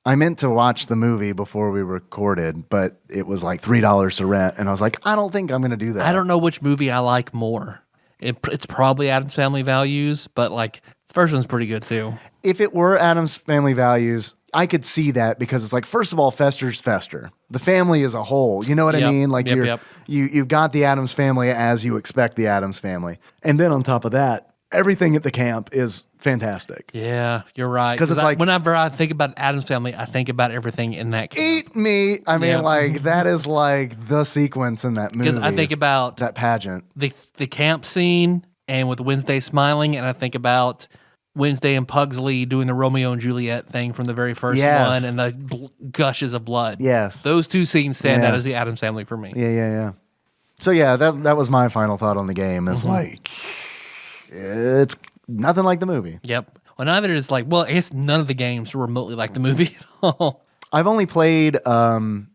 I meant to watch the movie before we recorded, but it was like $3 to rent, and I was like, I don't think I'm going to do that. I don't know which movie I like more. It's probably Addams Family Values, but like the first one's pretty good too. If it were Addams Family Values, I could see that because it's like, first of all, Fester's Fester. The family as a whole, you know what I mean? Like you've got the Addams Family as you expect the Addams Family, and then on top of that, everything at the camp is fantastic. Yeah, you're right. Because it's like, whenever I think about Addams Family, I think about everything in that camp. Eat me. I mean, like, that is like the sequence in that movie. Because I think about that pageant. The camp scene and with Wednesday smiling, and I think about Wednesday and Pugsley doing the Romeo and Juliet thing from the very first one and the gushes of blood. Yes. Those two scenes stand out as the Addams Family for me. Yeah. So, yeah, that was my final thought on the game. It's like, it's nothing like the movie. Yep. Well, neither is I guess none of the games are remotely like the movie at all. I've only played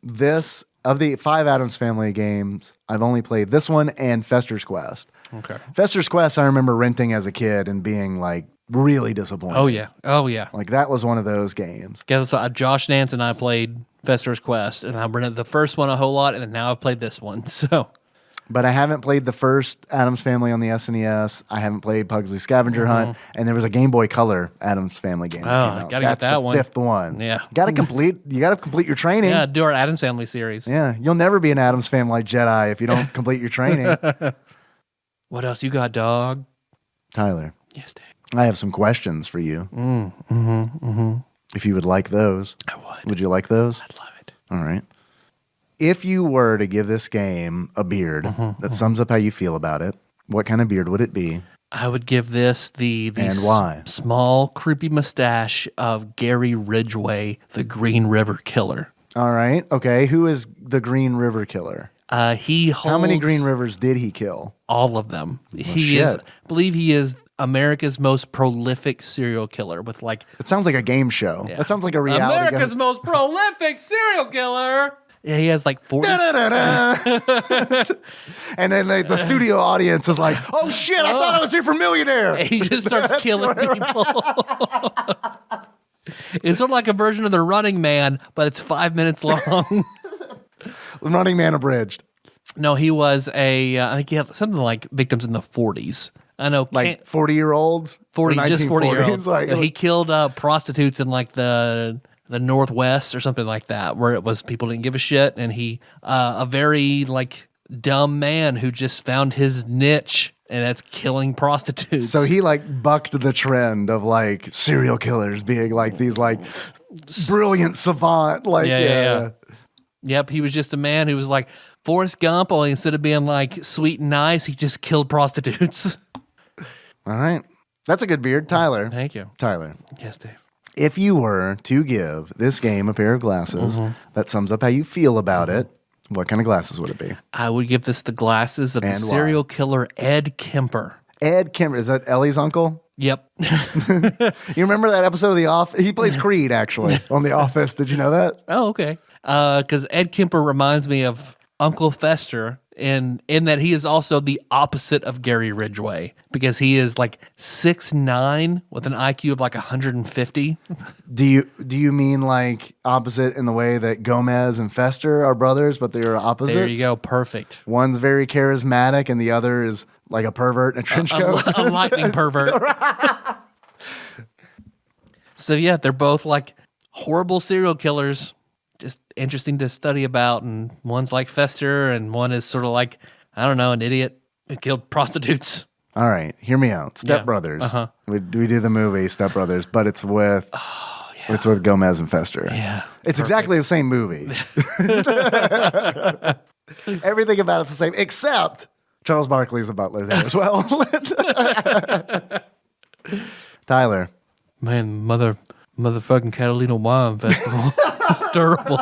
this, of the 5 Addams Family games, I've only played this one and Fester's Quest. Okay. Fester's Quest, I remember renting as a kid and being like really disappointed. Oh, yeah. Like that was one of those games. Because Josh Nance and I played Fester's Quest, and I rented the first one a whole lot, and then now I've played this one, so... But I haven't played the first Addams Family on the SNES. I haven't played Pugsley's Scavenger Hunt, and there was a Game Boy Color Addams Family game. Oh, gotta get that one. That's the 5th one. Yeah, you gotta complete your training. Yeah, do our Addams Family series. Yeah, you'll never be an Addams Family Jedi if you don't complete your training. What else you got, dog? Tyler. Yes, Dave. I have some questions for you. If you would like those, I would. Would you like those? I'd love it. All right. If you were to give this game a beard that sums up how you feel about it, what kind of beard would it be? I would give this the and why? Small, creepy mustache of Gary Ridgway, the Green River Killer. All right. Okay. Who is the Green River Killer? He holds... How many Green Rivers did he kill? All of them. I believe he is America's most prolific serial killer with like... It sounds like a game show. Yeah. That sounds like a reality America's most prolific serial killer. Yeah, he has like 40. And then the studio audience is like, oh shit, I thought I was here for Millionaire. And he just starts killing people. It's sort of like a version of The Running Man, but it's 5 minutes long. Running Man abridged. No, he was I think he had something like victims in the 40s. I know. Like 40-year-olds? 40, just 40-year-olds. Like, he killed prostitutes in like the Northwest or something like that, where it was people didn't give a shit, and he a very like dumb man who just found his niche, and that's killing prostitutes. So he like bucked the trend of like serial killers being like these like brilliant savant, like yeah. Yep, he was just a man who was like Forrest Gump, only instead of being like sweet and nice, he just killed prostitutes. All right, that's a good beard, Tyler. Thank you, Tyler. Yes, Dave. If you were to give this game a pair of glasses that sums up how you feel about it, what kind of glasses would it be? I would give this the glasses of the serial killer Ed Kemper. Ed Kemper, is that Ellie's uncle? Yep. You remember that episode of The Office? He plays Creed, actually, on The Office. Did you know that? Oh, okay. Because Ed Kemper reminds me of Uncle Fester in that he is also the opposite of Gary Ridgway because he is like 6'9" with an IQ of like 150. Do you mean like opposite in the way that Gomez and Fester are brothers, but they're opposites? There you go. Perfect. One's very charismatic and the other is like a pervert in a trench coat. A lightning pervert. So yeah, they're both like horrible serial killers. Just interesting to study about, and one's like Fester, and one is sort of like, I don't know, an idiot who killed prostitutes. All right, hear me out. Step Brothers. We do the movie Step Brothers, but it's with it's with Gomez and Fester. Yeah, it's exactly the same movie. Everything about it's the same, except Charles Barkley's the butler there as well. Tyler, man, motherfucking Catalina Wine Festival. It's terrible.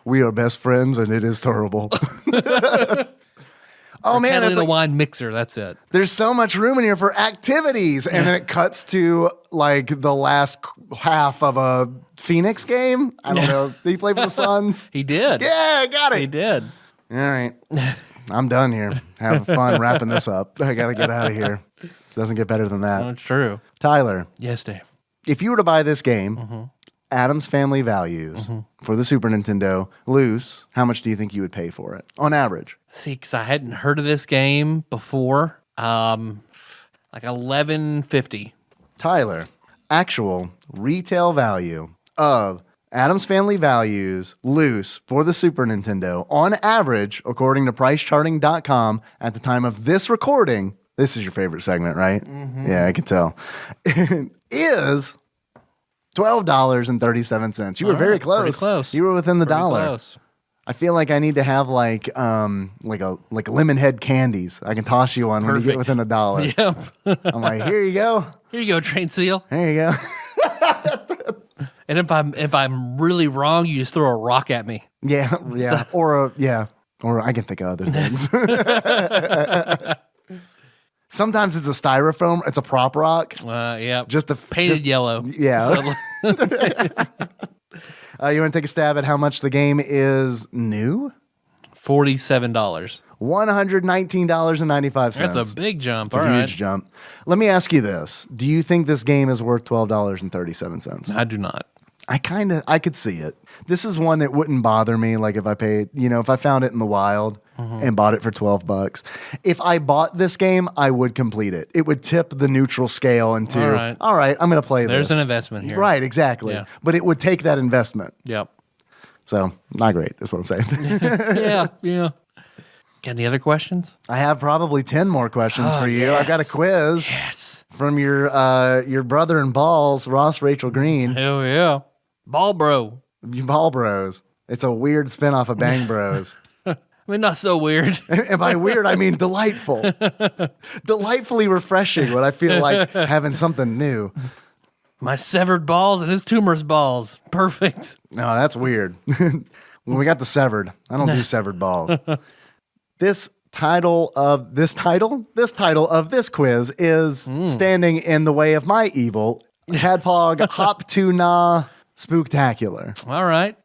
We are best friends, and it is terrible. Oh man, Catalina Wine Mixer. That's it. There's so much room in here for activities, and then it cuts to like the last half of a Phoenix game. I don't know. Did he play for the Suns? He did. Yeah, got it. He did. All right, I'm done here. Having fun wrapping this up. I gotta get out of here. It doesn't get better than that. That's true. Tyler. Yes, Dave. If you were to buy this game, Addams Family Values, for the Super Nintendo, loose, how much do you think you would pay for it on average? See, because I hadn't heard of this game before. Like $11.50. Tyler, actual retail value of Addams Family Values loose for the Super Nintendo on average, according to PriceCharting.com, at the time of this recording, this is your favorite segment, right? Yeah, I can tell. Is $12.37. You were very close. Pretty close. You were within the Pretty dollar. Close. I feel like I need to have like lemon head candies. I can toss you one when you get within a dollar. Yep. I'm like, here you go. Here you go, train seal. There you go. And if I'm really wrong, you just throw a rock at me. Yeah. Or I can think of other things. Sometimes it's a styrofoam. It's a prop rock. Yeah. Just painted yellow. Yeah. You want to take a stab at how much the game is new? $47. $119.95. That's a big jump. It's a huge jump. Let me ask you this. Do you think this game is worth $12.37? I do not. I could see it. This is one that wouldn't bother me. Like if I paid, if I found it in the wild and bought it for $12. If I bought this game, I would complete it. It would tip the neutral scale into, all right, I'm going to play this. There's an investment here. Right, exactly. Yeah. But it would take that investment. Yep. So not great, is what I'm saying. Yeah. Got any other questions? I have probably 10 more questions for you. Yes. I've got a quiz. Yes. From your brother in balls, Ross Rachel Green. Hell yeah. Ball bro. You Ball Bros. It's a weird spinoff of Bang Bros. I mean, not so weird. And by weird, I mean delightful. Delightfully refreshing when I feel like having something new. My severed balls and his tumorous balls. Perfect. No, that's weird. When we got the severed, I don't do severed balls. This title of this quiz is standing in the way of my evil. TADPOG Hop to Nah Spooktacular. All right.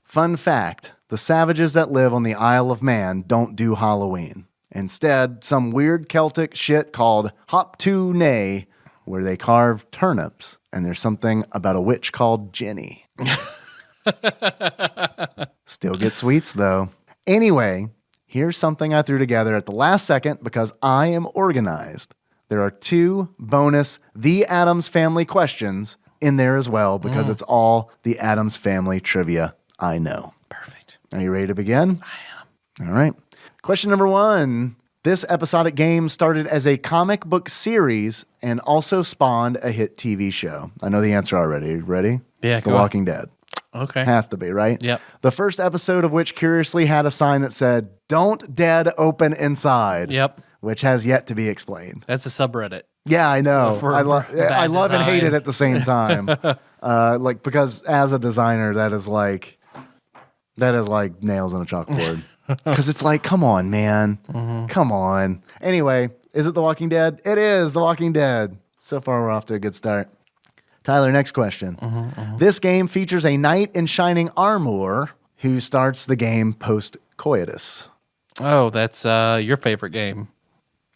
Fun fact, the savages that live on the Isle of Man don't do Halloween. Instead, some weird Celtic shit called Hop to Nay, where they carve turnips, and there's something about a witch called Jenny. Still get sweets, though. Anyway, here's something I threw together at the last second because I am organized. There are 2 bonus The Addams Family questions in there as well because it's all the Addams Family trivia I know. Perfect. Are you ready to begin? I am. All right. Question number 1. This episodic game started as a comic book series and also spawned a hit TV show. I know the answer already. Ready? Yeah, It's The Walking Dead. Okay. Has to be, right? Yep. The first episode of which curiously had a sign that said, "Don't dead open inside." Yep. Which has yet to be explained. That's a subreddit. Yeah, I know. For I love and hate it at the same time. Because as a designer, that is like nails on a chalkboard. Because it's like, come on, man. Come on. Anyway, is it The Walking Dead? It is The Walking Dead. So far, we're off to a good start. Tyler, next question. This game features a knight in shining armor who starts the game post-coitus? Oh, that's your favorite game.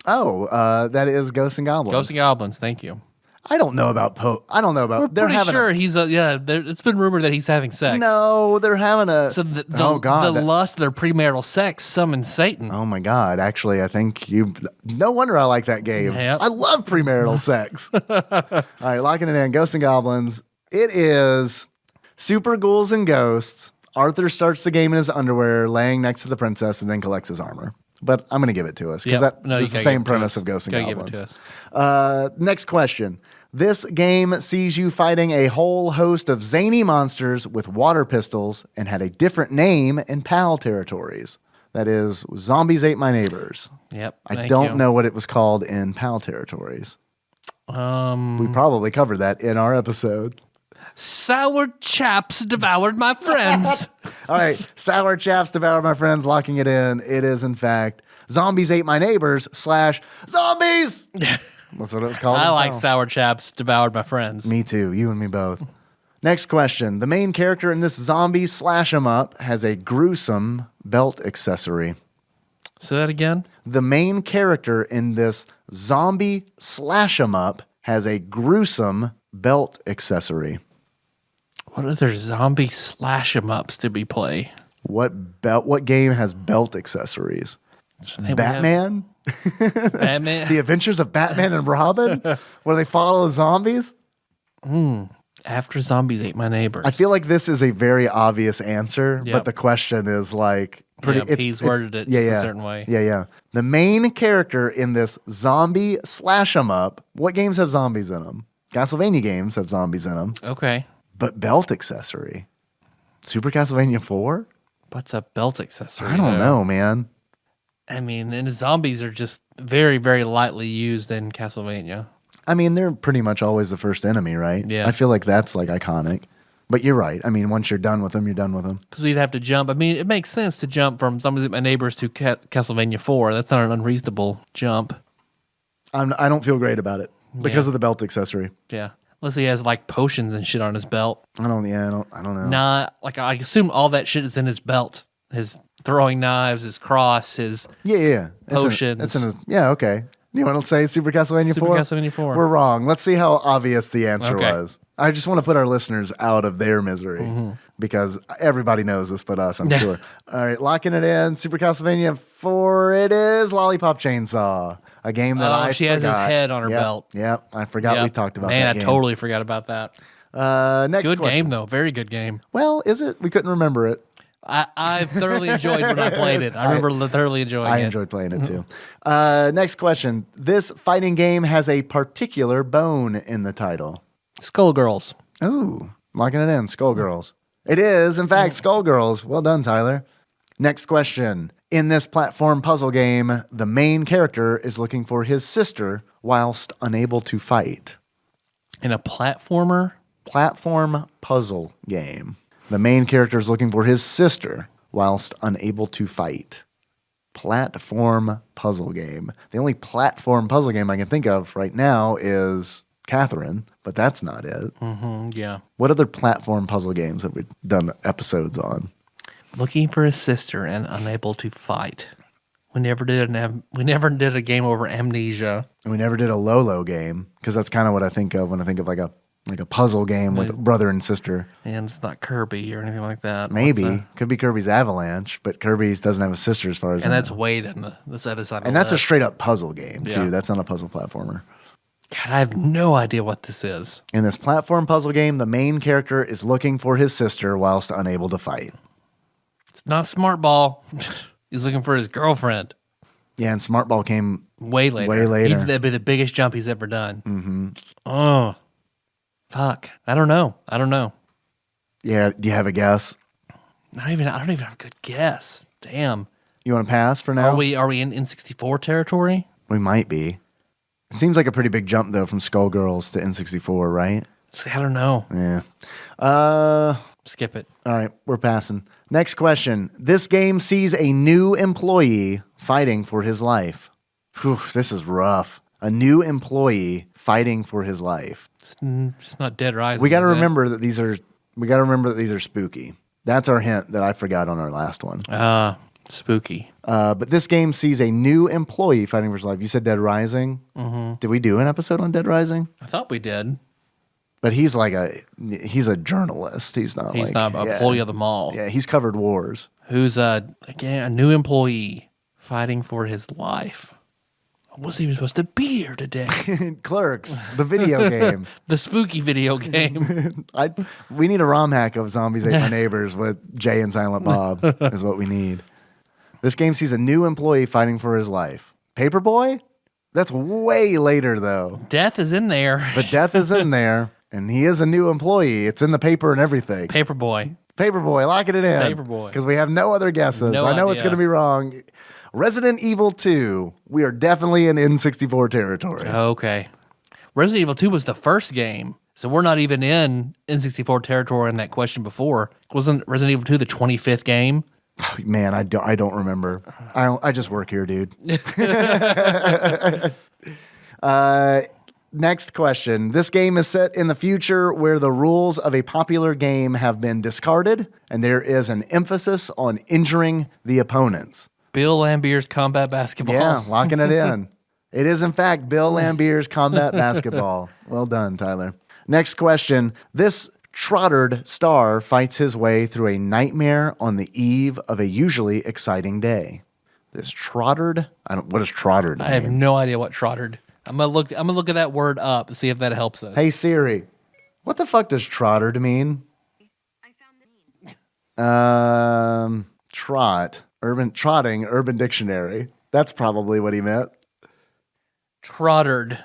Oh, that is Ghosts and Goblins. Ghosts and Goblins, thank you. I don't know about I don't know about. We're they're pretty having sure he's it's been rumored that he's having sex. No, they're having a. So the oh God, lust of their premarital sex summons Satan. Oh my God! Actually, I think you. No wonder I like that game. Yep. I love premarital sex. All right, locking it in. Ghosts and Goblins. It is super ghouls and ghosts. Arthur starts the game in his underwear, laying next to the princess, and then collects his armor. But I'm going to give it to us because that's the same premise of Ghosts and Goblins. Give it to us. Next question. This game sees you fighting a whole host of zany monsters with water pistols and had a different name in PAL territories. That is, Zombies Ate My Neighbors. Yep. I don't know what it was called in PAL territories. We probably covered that in our episode. Sour chaps devoured my friends. All right, Sour Chaps devoured my friends, locking it in. It is, in fact, Zombies Ate My Neighbors / Zombies. That's what it was called. I like Sour Chaps devoured my friends. Me too. You and me both. Next question. The main character in this zombie slash 'em up has a gruesome belt accessory. Say that again? The main character in this zombie slash 'em up has a gruesome belt accessory. What other zombie slash 'em ups did we play? What game has belt accessories? Batman? Batman? The Adventures of Batman and Robin? Where they follow zombies? After Zombies Ate My Neighbors. I feel like this is a very obvious answer, Yep. but the question is like pretty. Yeah, he's worded it a certain way. Yeah. The main character in this zombie slash 'em up. What games have zombies in them? Castlevania games have zombies in them, Okay. but belt accessory. Super Castlevania 4? What's a belt accessory? I don't though? know, man. I mean, and zombies are just very, very lightly used in Castlevania. I mean, they're pretty much always the first enemy, right? Yeah. I feel like that's like iconic. But you're right. I mean, once you're done with them, you're done with them. Because we'd have to jump. I mean, it makes sense to jump from Zombies Ate My Neighbors to Castlevania 4. That's not an unreasonable jump. I don't feel great about it because of the belt accessory. Yeah. Unless he has like potions and shit on his belt. I don't know. Nah, like I assume all that shit is in his belt. His throwing knives, his cross, his Yeah. potions. It's in yeah, okay. You want to say Super Castlevania 4? Super Castlevania 4. We're wrong. Let's see how obvious the answer Okay. was. I just want to put our listeners out of their misery because everybody knows this but us, I'm sure. All right, locking it in. Super Castlevania 4, it is Lollipop Chainsaw, a game that she has his head on her belt. Yep, I forgot we talked about Man, that game. I totally forgot about that. Next Good question. game, though. Very good game. Well, is it? We couldn't remember it. I thoroughly enjoyed when I played it. I remember thoroughly enjoying it. I enjoyed playing it too. Next question. This fighting game has a particular bone in the title. Skullgirls. Ooh, locking it in. Skullgirls. It is, in fact, Skullgirls. Well done, Tyler. Next question. In this platform puzzle game, the main character is looking for his sister whilst unable to fight. In a platformer? Platform puzzle game. The main character is looking for his sister whilst unable to fight. Platform puzzle game. The only platform puzzle game I can think of right now is Catherine, but that's not it. Yeah. What other platform puzzle games have we done episodes on? Looking for his sister and unable to fight. We never did a game over Amnesia. And we never did a Lolo game because that's kind of what I think of when I think of like a puzzle game with brother and sister. And it's not Kirby or anything like that. Maybe. Could be Kirby's Avalanche, but Kirby's doesn't have a sister as far as I And that's know. way in this other side of And the that's a list. straight up puzzle game too. Yeah. That's not a puzzle platformer. God, I have no idea what this is. In this platform puzzle game, the main character is looking for his sister whilst unable to fight. It's not Smart Ball. He's looking for his girlfriend. Yeah, and Smart Ball came Way later. Way later. That'd be the biggest jump he's ever done. Mm-hmm. Oh, fuck. I don't know. Yeah, do you have a guess? I don't even have a good guess. Damn. You want to pass for now? Are we in N64 territory? We might be. It seems like a pretty big jump though from Skullgirls to N64, right? See, I don't know. Yeah. Skip it. All right, we're passing. Next question. This game sees a new employee fighting for his life. Whew, this is rough. A new employee fighting for his life. It's not Dead Rising. We got to is it? remember that these are spooky. That's our hint that I forgot on our last one. Spooky. But this game sees a new employee fighting for his life. You said Dead Rising? Mm-hmm. Did we do an episode on Dead Rising? I thought we did. But he's a journalist. He's not an employee of the mall. Yeah, he's covered wars. Who's a new employee fighting for his life. I wasn't even supposed to be here today. Clerks, the video game. The spooky video game. We need a ROM hack of Zombies Ate My Neighbors with Jay and Silent Bob is what we need. This game sees a new employee fighting for his life. Paperboy? That's way later, though. Death is in there. But Death is in there, and he is a new employee. It's in the paper and everything. Paperboy. Paperboy, locking it in. Paperboy. Because we have no other guesses. No I know idea. it's going to be wrong. Resident Evil 2. We are definitely in N64 territory. Okay. Resident Evil 2 was the first game, so we're not even in N64 territory in that question before. Wasn't Resident Evil 2 the 25th game? Oh, man, I don't remember. I just work here, dude. Next question. This game is set in the future where the rules of a popular game have been discarded, and there is an emphasis on injuring the opponents. Bill Lambier's Combat Basketball. Yeah, locking it in. It is, in fact, Bill Lambier's Combat Basketball. Well done, Tyler. Next question. This Trotterd star fights his way through a nightmare on the eve of a usually exciting day. This Trotterd? What does Trotterd mean? I have no idea what Trotterd. I'm gonna look at that word up to see if that helps us. Hey Siri, what the fuck does Trotterd mean? Trotting, Urban Dictionary. That's probably what he meant. Trotterd.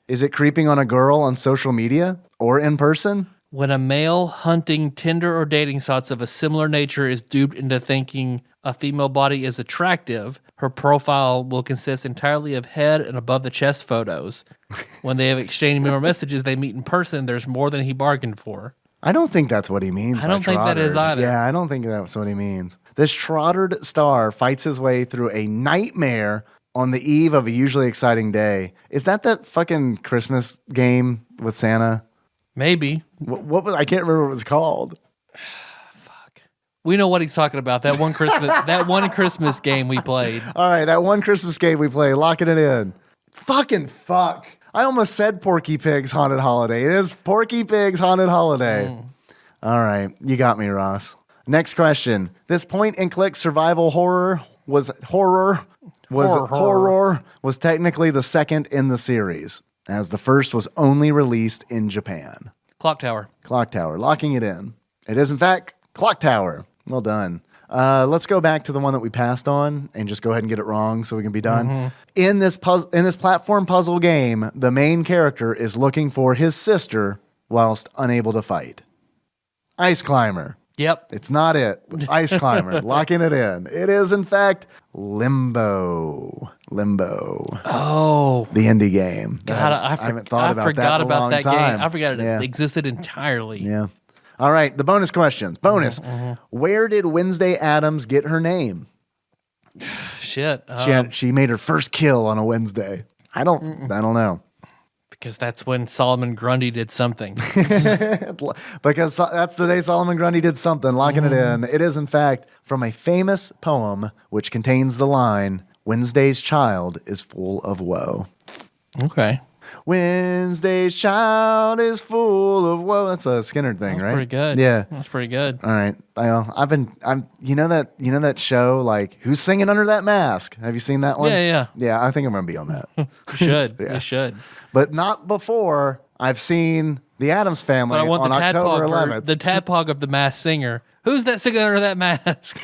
Is it creeping on a girl on social media or in person? When a male hunting Tinder or dating sites of a similar nature is duped into thinking a female body is attractive, her profile will consist entirely of head and above the chest photos. When they have exchanged more messages, they meet in person. There's more than he bargained for. I don't think that's what he means. I don't think that is either. Yeah, I don't think that's what he means. This Trotterd star fights his way through a nightmare on the eve of a usually exciting day. Is that fucking Christmas game with Santa? Maybe. What was? I can't remember what it was called. Fuck. We know what he's talking about. That one Christmas game we played. All right, that one Christmas game we played. Locking it in. Fucking fuck. I almost said Porky Pig's Haunted Holiday. It is Porky Pig's Haunted Holiday. All right, you got me, Ross. Next question. This point-and-click survival horror was technically the second in the series, as the first was only released in Japan. Clock Tower. Clock Tower, locking it in. It is, in fact, Clock Tower. Well done. Let's go back to the one that we passed on and just go ahead and get it wrong so we can be done. Mm-hmm. In this platform puzzle game, the main character is looking for his sister whilst unable to fight. Ice Climber. Yep. It's not it. Ice Climber. Locking it in. It is, in fact, Limbo. Oh. The indie game. God, I haven't thought about that in a long time. Game. I forgot it existed entirely. Yeah. All right. The bonus questions. Bonus. Mm-hmm. Where did Wednesday Addams get her name? Shit. She made her first kill on a Wednesday. I don't know. Because that's when Solomon Grundy did something. Because that's the day Solomon Grundy did something, locking it in. It is, in fact, from a famous poem which contains the line, Wednesday's child is full of woe. Okay. Wednesday's child is full of woe. That's a Skinner thing, that's right? Pretty good. Yeah. That's pretty good. All right. You know that show, like, Who's Singing Under That Mask? Have you seen that one? Yeah. Yeah, I think I'm going to be on that. You should. Yeah. You should. But not before I've seen the Addams Family on October 11th. The tadpog of the Masked Singer. Who's that singing under that mask?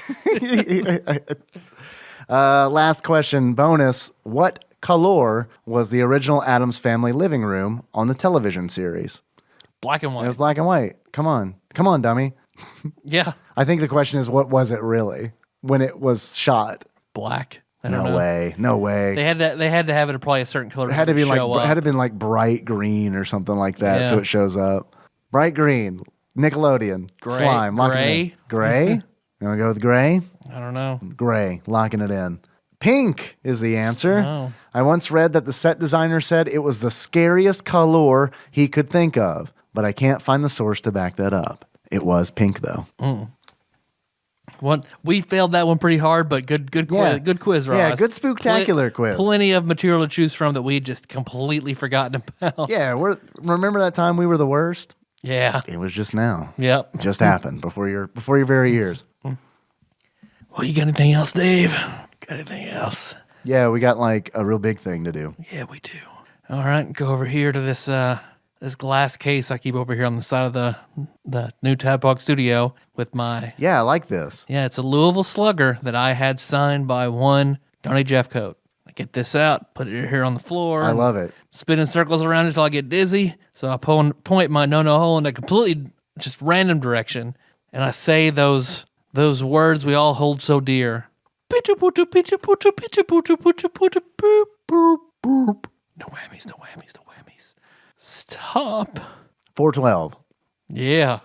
Last question, bonus. What color was the original Addams Family living room on the television series? Black and white. It was black and white. Come on, dummy. Yeah. I think the question is, what was it really when it was shot? Black. No way. They had to have it probably a certain color. It had to be like bright green or something like that, so it shows up. Bright green, Nickelodeon, slime, gray. Gray. You want to go with gray? I don't know. Gray, locking it in. Pink is the answer. Oh. I once read that the set designer said it was the scariest color he could think of, but I can't find the source to back that up. It was pink though. We failed that one pretty hard, but good quiz, Ross. Yeah, good spooktacular quiz. Plenty of material to choose from that we just completely forgotten about. Yeah, remember that time we were the worst? Yeah. It was just now. Yep. Just happened before your very ears. Well, you got anything else, Dave? Got anything else? Yeah, we got like a real big thing to do. Yeah, we do. All right, go over here to this this glass case I keep over here on the side of the new TADPOG studio with my... Yeah, I like this. Yeah, it's a Louisville Slugger that I had signed by one Donnie Jeffcoat. I get this out, put it here on the floor. I love it. Spin in circles around it until I get dizzy. So I point my no-no hole in a completely just random direction, and I say those words we all hold so dear. No whammies, no whammies, no whammies. Stop. 412. Yeah.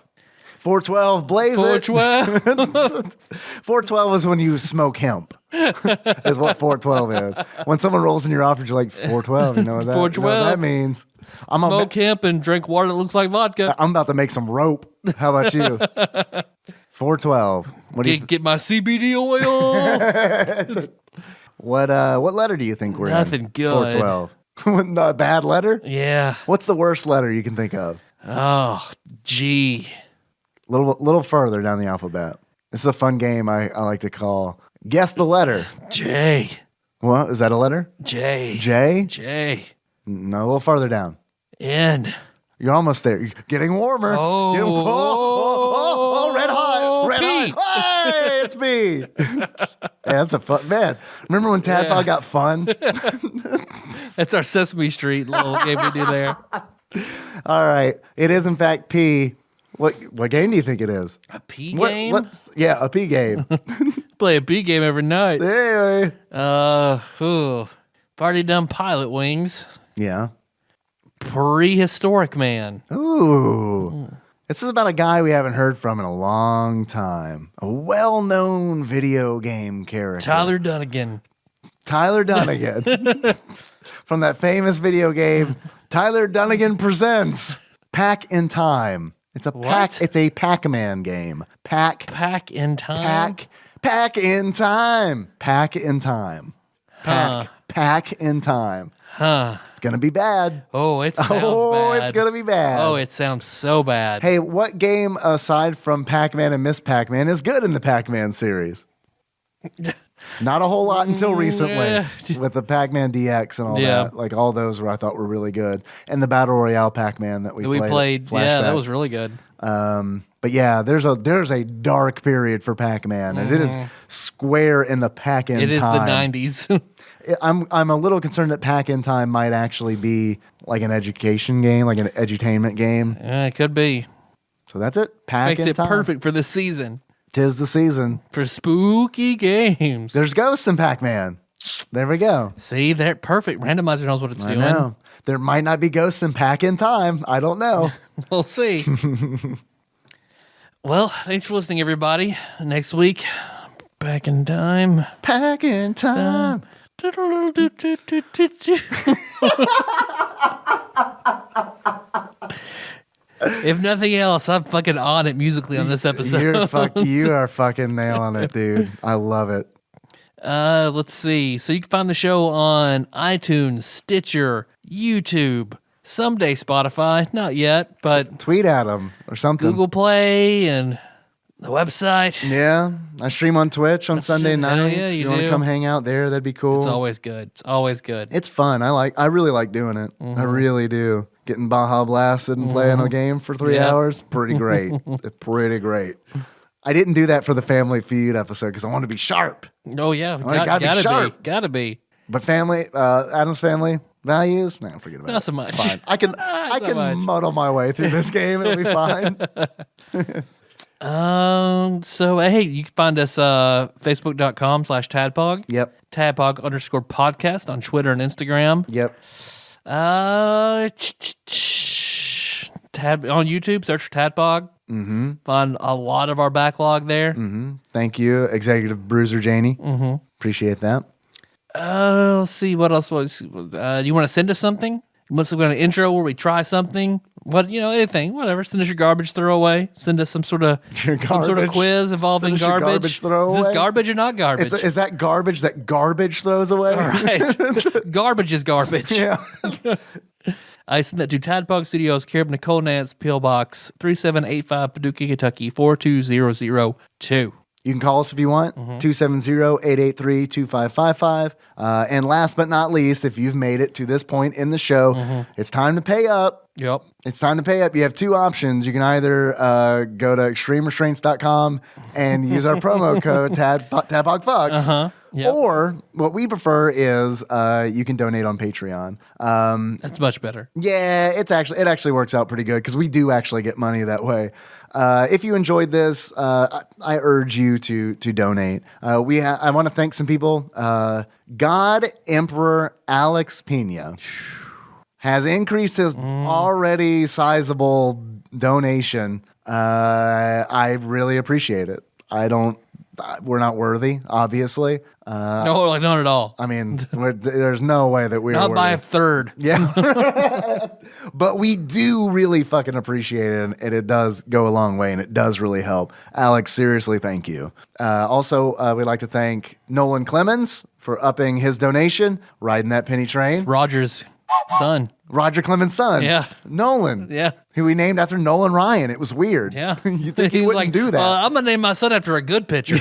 412, blaze it. 412. 412 is when you smoke hemp. Is what 412 is. When someone rolls in your office, you're like, 412, you know what that, 412. You know what that means? Smoke hemp and drink water that looks like vodka. I'm about to make some rope. How about you? 412. What do you Get my CBD oil. What letter do you think we're Nothing in? good. 412. A bad letter? Yeah. What's the worst letter you can think of? Oh, G. Little further down the alphabet. This is a fun game I like to call Guess the Letter. J. What? Is that a letter? J. J? J. No, a little farther down. N. You're almost there. You're getting warmer. Oh. Red hot. Red P. hot. Hey, it's me. Yeah, that's a fun, man. Remember when TADPOG got fun? That's our Sesame Street little game we do there. All right. It is, in fact, P. What game do you think it is? A P game? A P game. Play a P game every night. Hey. Party Dumb Pilot Wings. Yeah. Prehistoric Man. Ooh. This is about a guy we haven't heard from in a long time. A well-known video game character. Tyler Dunnigan. Tyler Dunnigan. From that famous video game, Tyler Dunnigan Presents Pack in Time. It's a What? It's a Pac-Man game. Pack in Time? Pack in Time. Pack in Time. Pack in Time. Huh. It's gonna be bad. Oh, it sounds bad. It's gonna be bad. Oh, it sounds so bad. Hey, what game aside from Pac-Man and Miss Pac-Man is good in the Pac-Man series? Not a whole lot until recently with the Pac-Man DX and all that. Like all those I thought were really good. And the Battle Royale Pac-Man that we played. Yeah, that was really good. But yeah, there's a dark period for Pac-Man, and it is square in the Pac-In time. It is the 90s. I'm a little concerned that Pack-In Time might actually be like an education game, like an edutainment game. Yeah, it could be. So that's it. Pack-In Makes it Time. perfect for this season. 'Tis the season. For spooky games. There's ghosts in Pac-Man. There we go. See, they're perfect. Randomizer knows what it's doing. I know. There might not be ghosts in Pack-In Time. I don't know. We'll see. Well, thanks for listening, everybody. Next week, Back in Time. Pack-In Time. If nothing else, I'm fucking on it musically on this episode. You are fucking nailing it, dude. I love it. Let's see. So you can find the show on iTunes, Stitcher, YouTube, someday Spotify. Not yet, but tweet at them or something. Google Play and the website. Yeah, I stream on Twitch on Sunday nights. Yeah, you want to come hang out there? That'd be cool. It's always good. It's always good. It's fun. I really like doing it. I really do. Getting Baja Blasted and playing a game for 3 hours, pretty great. Pretty great. I didn't do that for the Family Feud episode because I want to be sharp. Oh yeah, gotta be sharp. Gotta be. But Addams Family Values, nah, forget about it. Not so much. It's fine. I can muddle my way through this game. It'll be fine. So hey, you can find us facebook.com/TADPOG. Yep. TADPOG_podcast on Twitter and Instagram. Yep. On YouTube, search TADPOG. Mm-hmm. Find a lot of our backlog there. Mm-hmm. Thank you, Executive Bruiser Janie. Mm-hmm. Appreciate that. Let's see what else was. You want to send us something? You want to go an intro where we try something? What, anything, whatever. Send us your garbage throwaway. Send us some sort of quiz involving Send us your garbage. garbage throwaway. Is this garbage or not garbage? Is that garbage that garbage throws away? All right. Garbage is garbage. Yeah. I sent that to Tadpog Studios, care of Nicole Nance, P.O. Box 3785, Paducah, Kentucky 42002. You can call us if you want, 270-883-2555. And last but not least, if you've made it to this point in the show, it's time to pay up. Yep. It's time to pay up. You have two options. You can either go to extremerestraints.com and use our promo code TADPOGFUCKS. Yep. Or what we prefer is you can donate on Patreon. That's much better. Yeah, it actually works out pretty good because we do actually get money that way. If you enjoyed this, I urge you to donate. I want to thank some people. God Emperor Alex Pena has increased his already sizable donation. I really appreciate it. We're not worthy, obviously. No, like not at all. I mean, there's no way that we're Not worthy. by a third. Yeah. But we do really fucking appreciate it, and it does go a long way, and it does really help. Alex, seriously, thank you. Also, we'd like to thank Nolan Clemens for upping his donation, riding that penny train. Roger's son. Roger Clemens' son. Yeah. Nolan. Yeah. Who we named after Nolan Ryan. It was weird. Yeah. You think he He's wouldn't like, do that. I'm going to name my son after a good pitcher.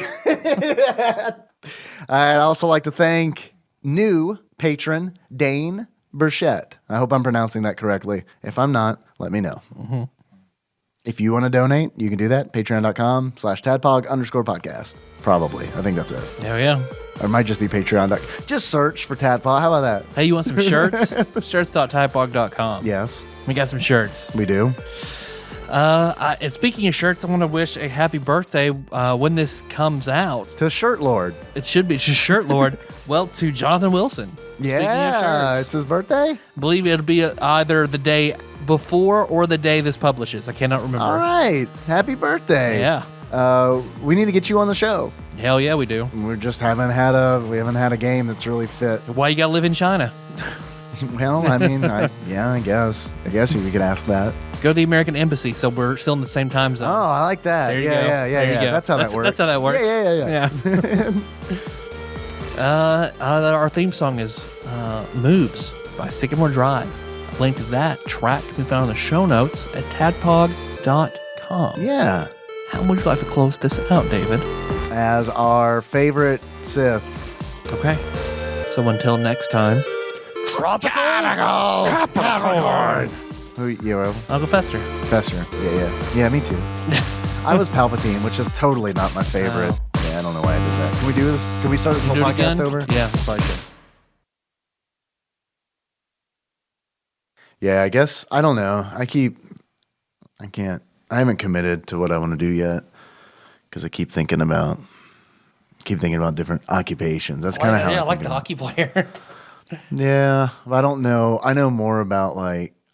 I'd also like to thank new patron Dane Burchette. I hope I'm pronouncing that correctly. If I'm not, let me know. If you want to donate, you can do that. Patreon.com/tadpog_podcast. Probably. I think that's it. Hell yeah. Or it might just be Patreon. Just search for Tadpog. How about that? Hey, you want some shirts? Shirts.tadpog.com. Yes, We got some shirts. we do. And speaking of shirts, I want to wish a happy birthday when this comes out. To Shirt Lord. It should be just Shirt Lord. Well, to Jonathan Wilson. Yeah, Speaking of shirts, it's his birthday. I believe it'll be either the day before or the day this publishes. I cannot remember. All right. Happy birthday. Yeah. We need to get you on the show. Hell yeah, we do. We haven't had a game that's really fit. Why you gotta live in China? Well, I mean, I guess we could ask that. Go to the American Embassy, so we're still in the same time zone. Oh, I like that. There you Yeah, go. yeah. There you go. That's how that works. That's how that works. Yeah. Our theme song is Moves by Sycamore Drive. A link to that track can be found in the show notes at tadpog.com. Yeah. How would you like to close this out, David? As our favorite Sith. Okay. So until next time, Tropical. Who you? Uncle Fester. Fester. Yeah, me too. I was Palpatine, which is totally not my favorite. Yeah, I don't know why I did that. Can we do this? Can we start this whole Do it podcast again? over? Yeah, that's probably good. Yeah, I guess. I don't know. I haven't committed to what I want to do yet because I keep thinking about different occupations. That's kind of how I I like think the about hockey player. it. Yeah, but I don't know. I know more about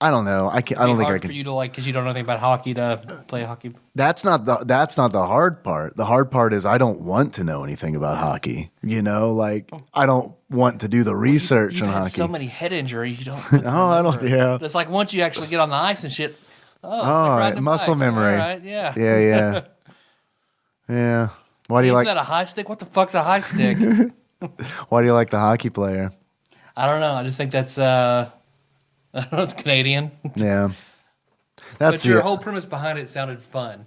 I don't know. I don't think I hard can. for you to because you don't know anything about hockey to play hockey. That's not the hard part. The hard part is I don't want to know anything about hockey. I don't want to do the research You've on had hockey. so many head injuries, you don't. Oh, I don't. Yeah. It's like once you actually get on the ice and shit. Oh, it's Oh, like riding a muscle bike. memory. All right, yeah. Yeah. Yeah. Why do you Is like? that a high stick? What the fuck's a high stick? Why do you like the hockey player? I don't know. I just think that's I don't know, it's Canadian. Yeah. That's But your the- whole premise behind it sounded fun.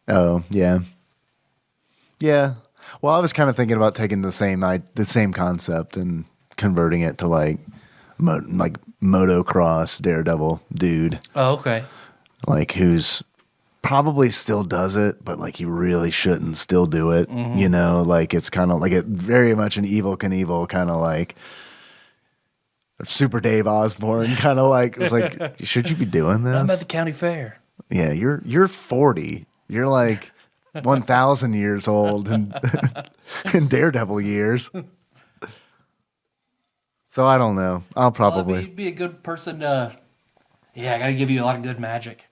Oh, yeah. Yeah. Well, I was kind of thinking about taking the same concept and converting it to like motocross daredevil dude, Oh, okay. like who's probably still does it, but like he really shouldn't still do it. Like it's kind of like it very much an Evel Knievel kind of like Super Dave Osborne kind of like it's like should you be doing I'm this? at the county fair. Yeah, you're 40. You're like 1,000 years old in Daredevil years. So I don't know. I'll probably. Be a good person to. Yeah, I gotta give you a lot of good magic.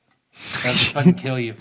That'll just fucking kill you.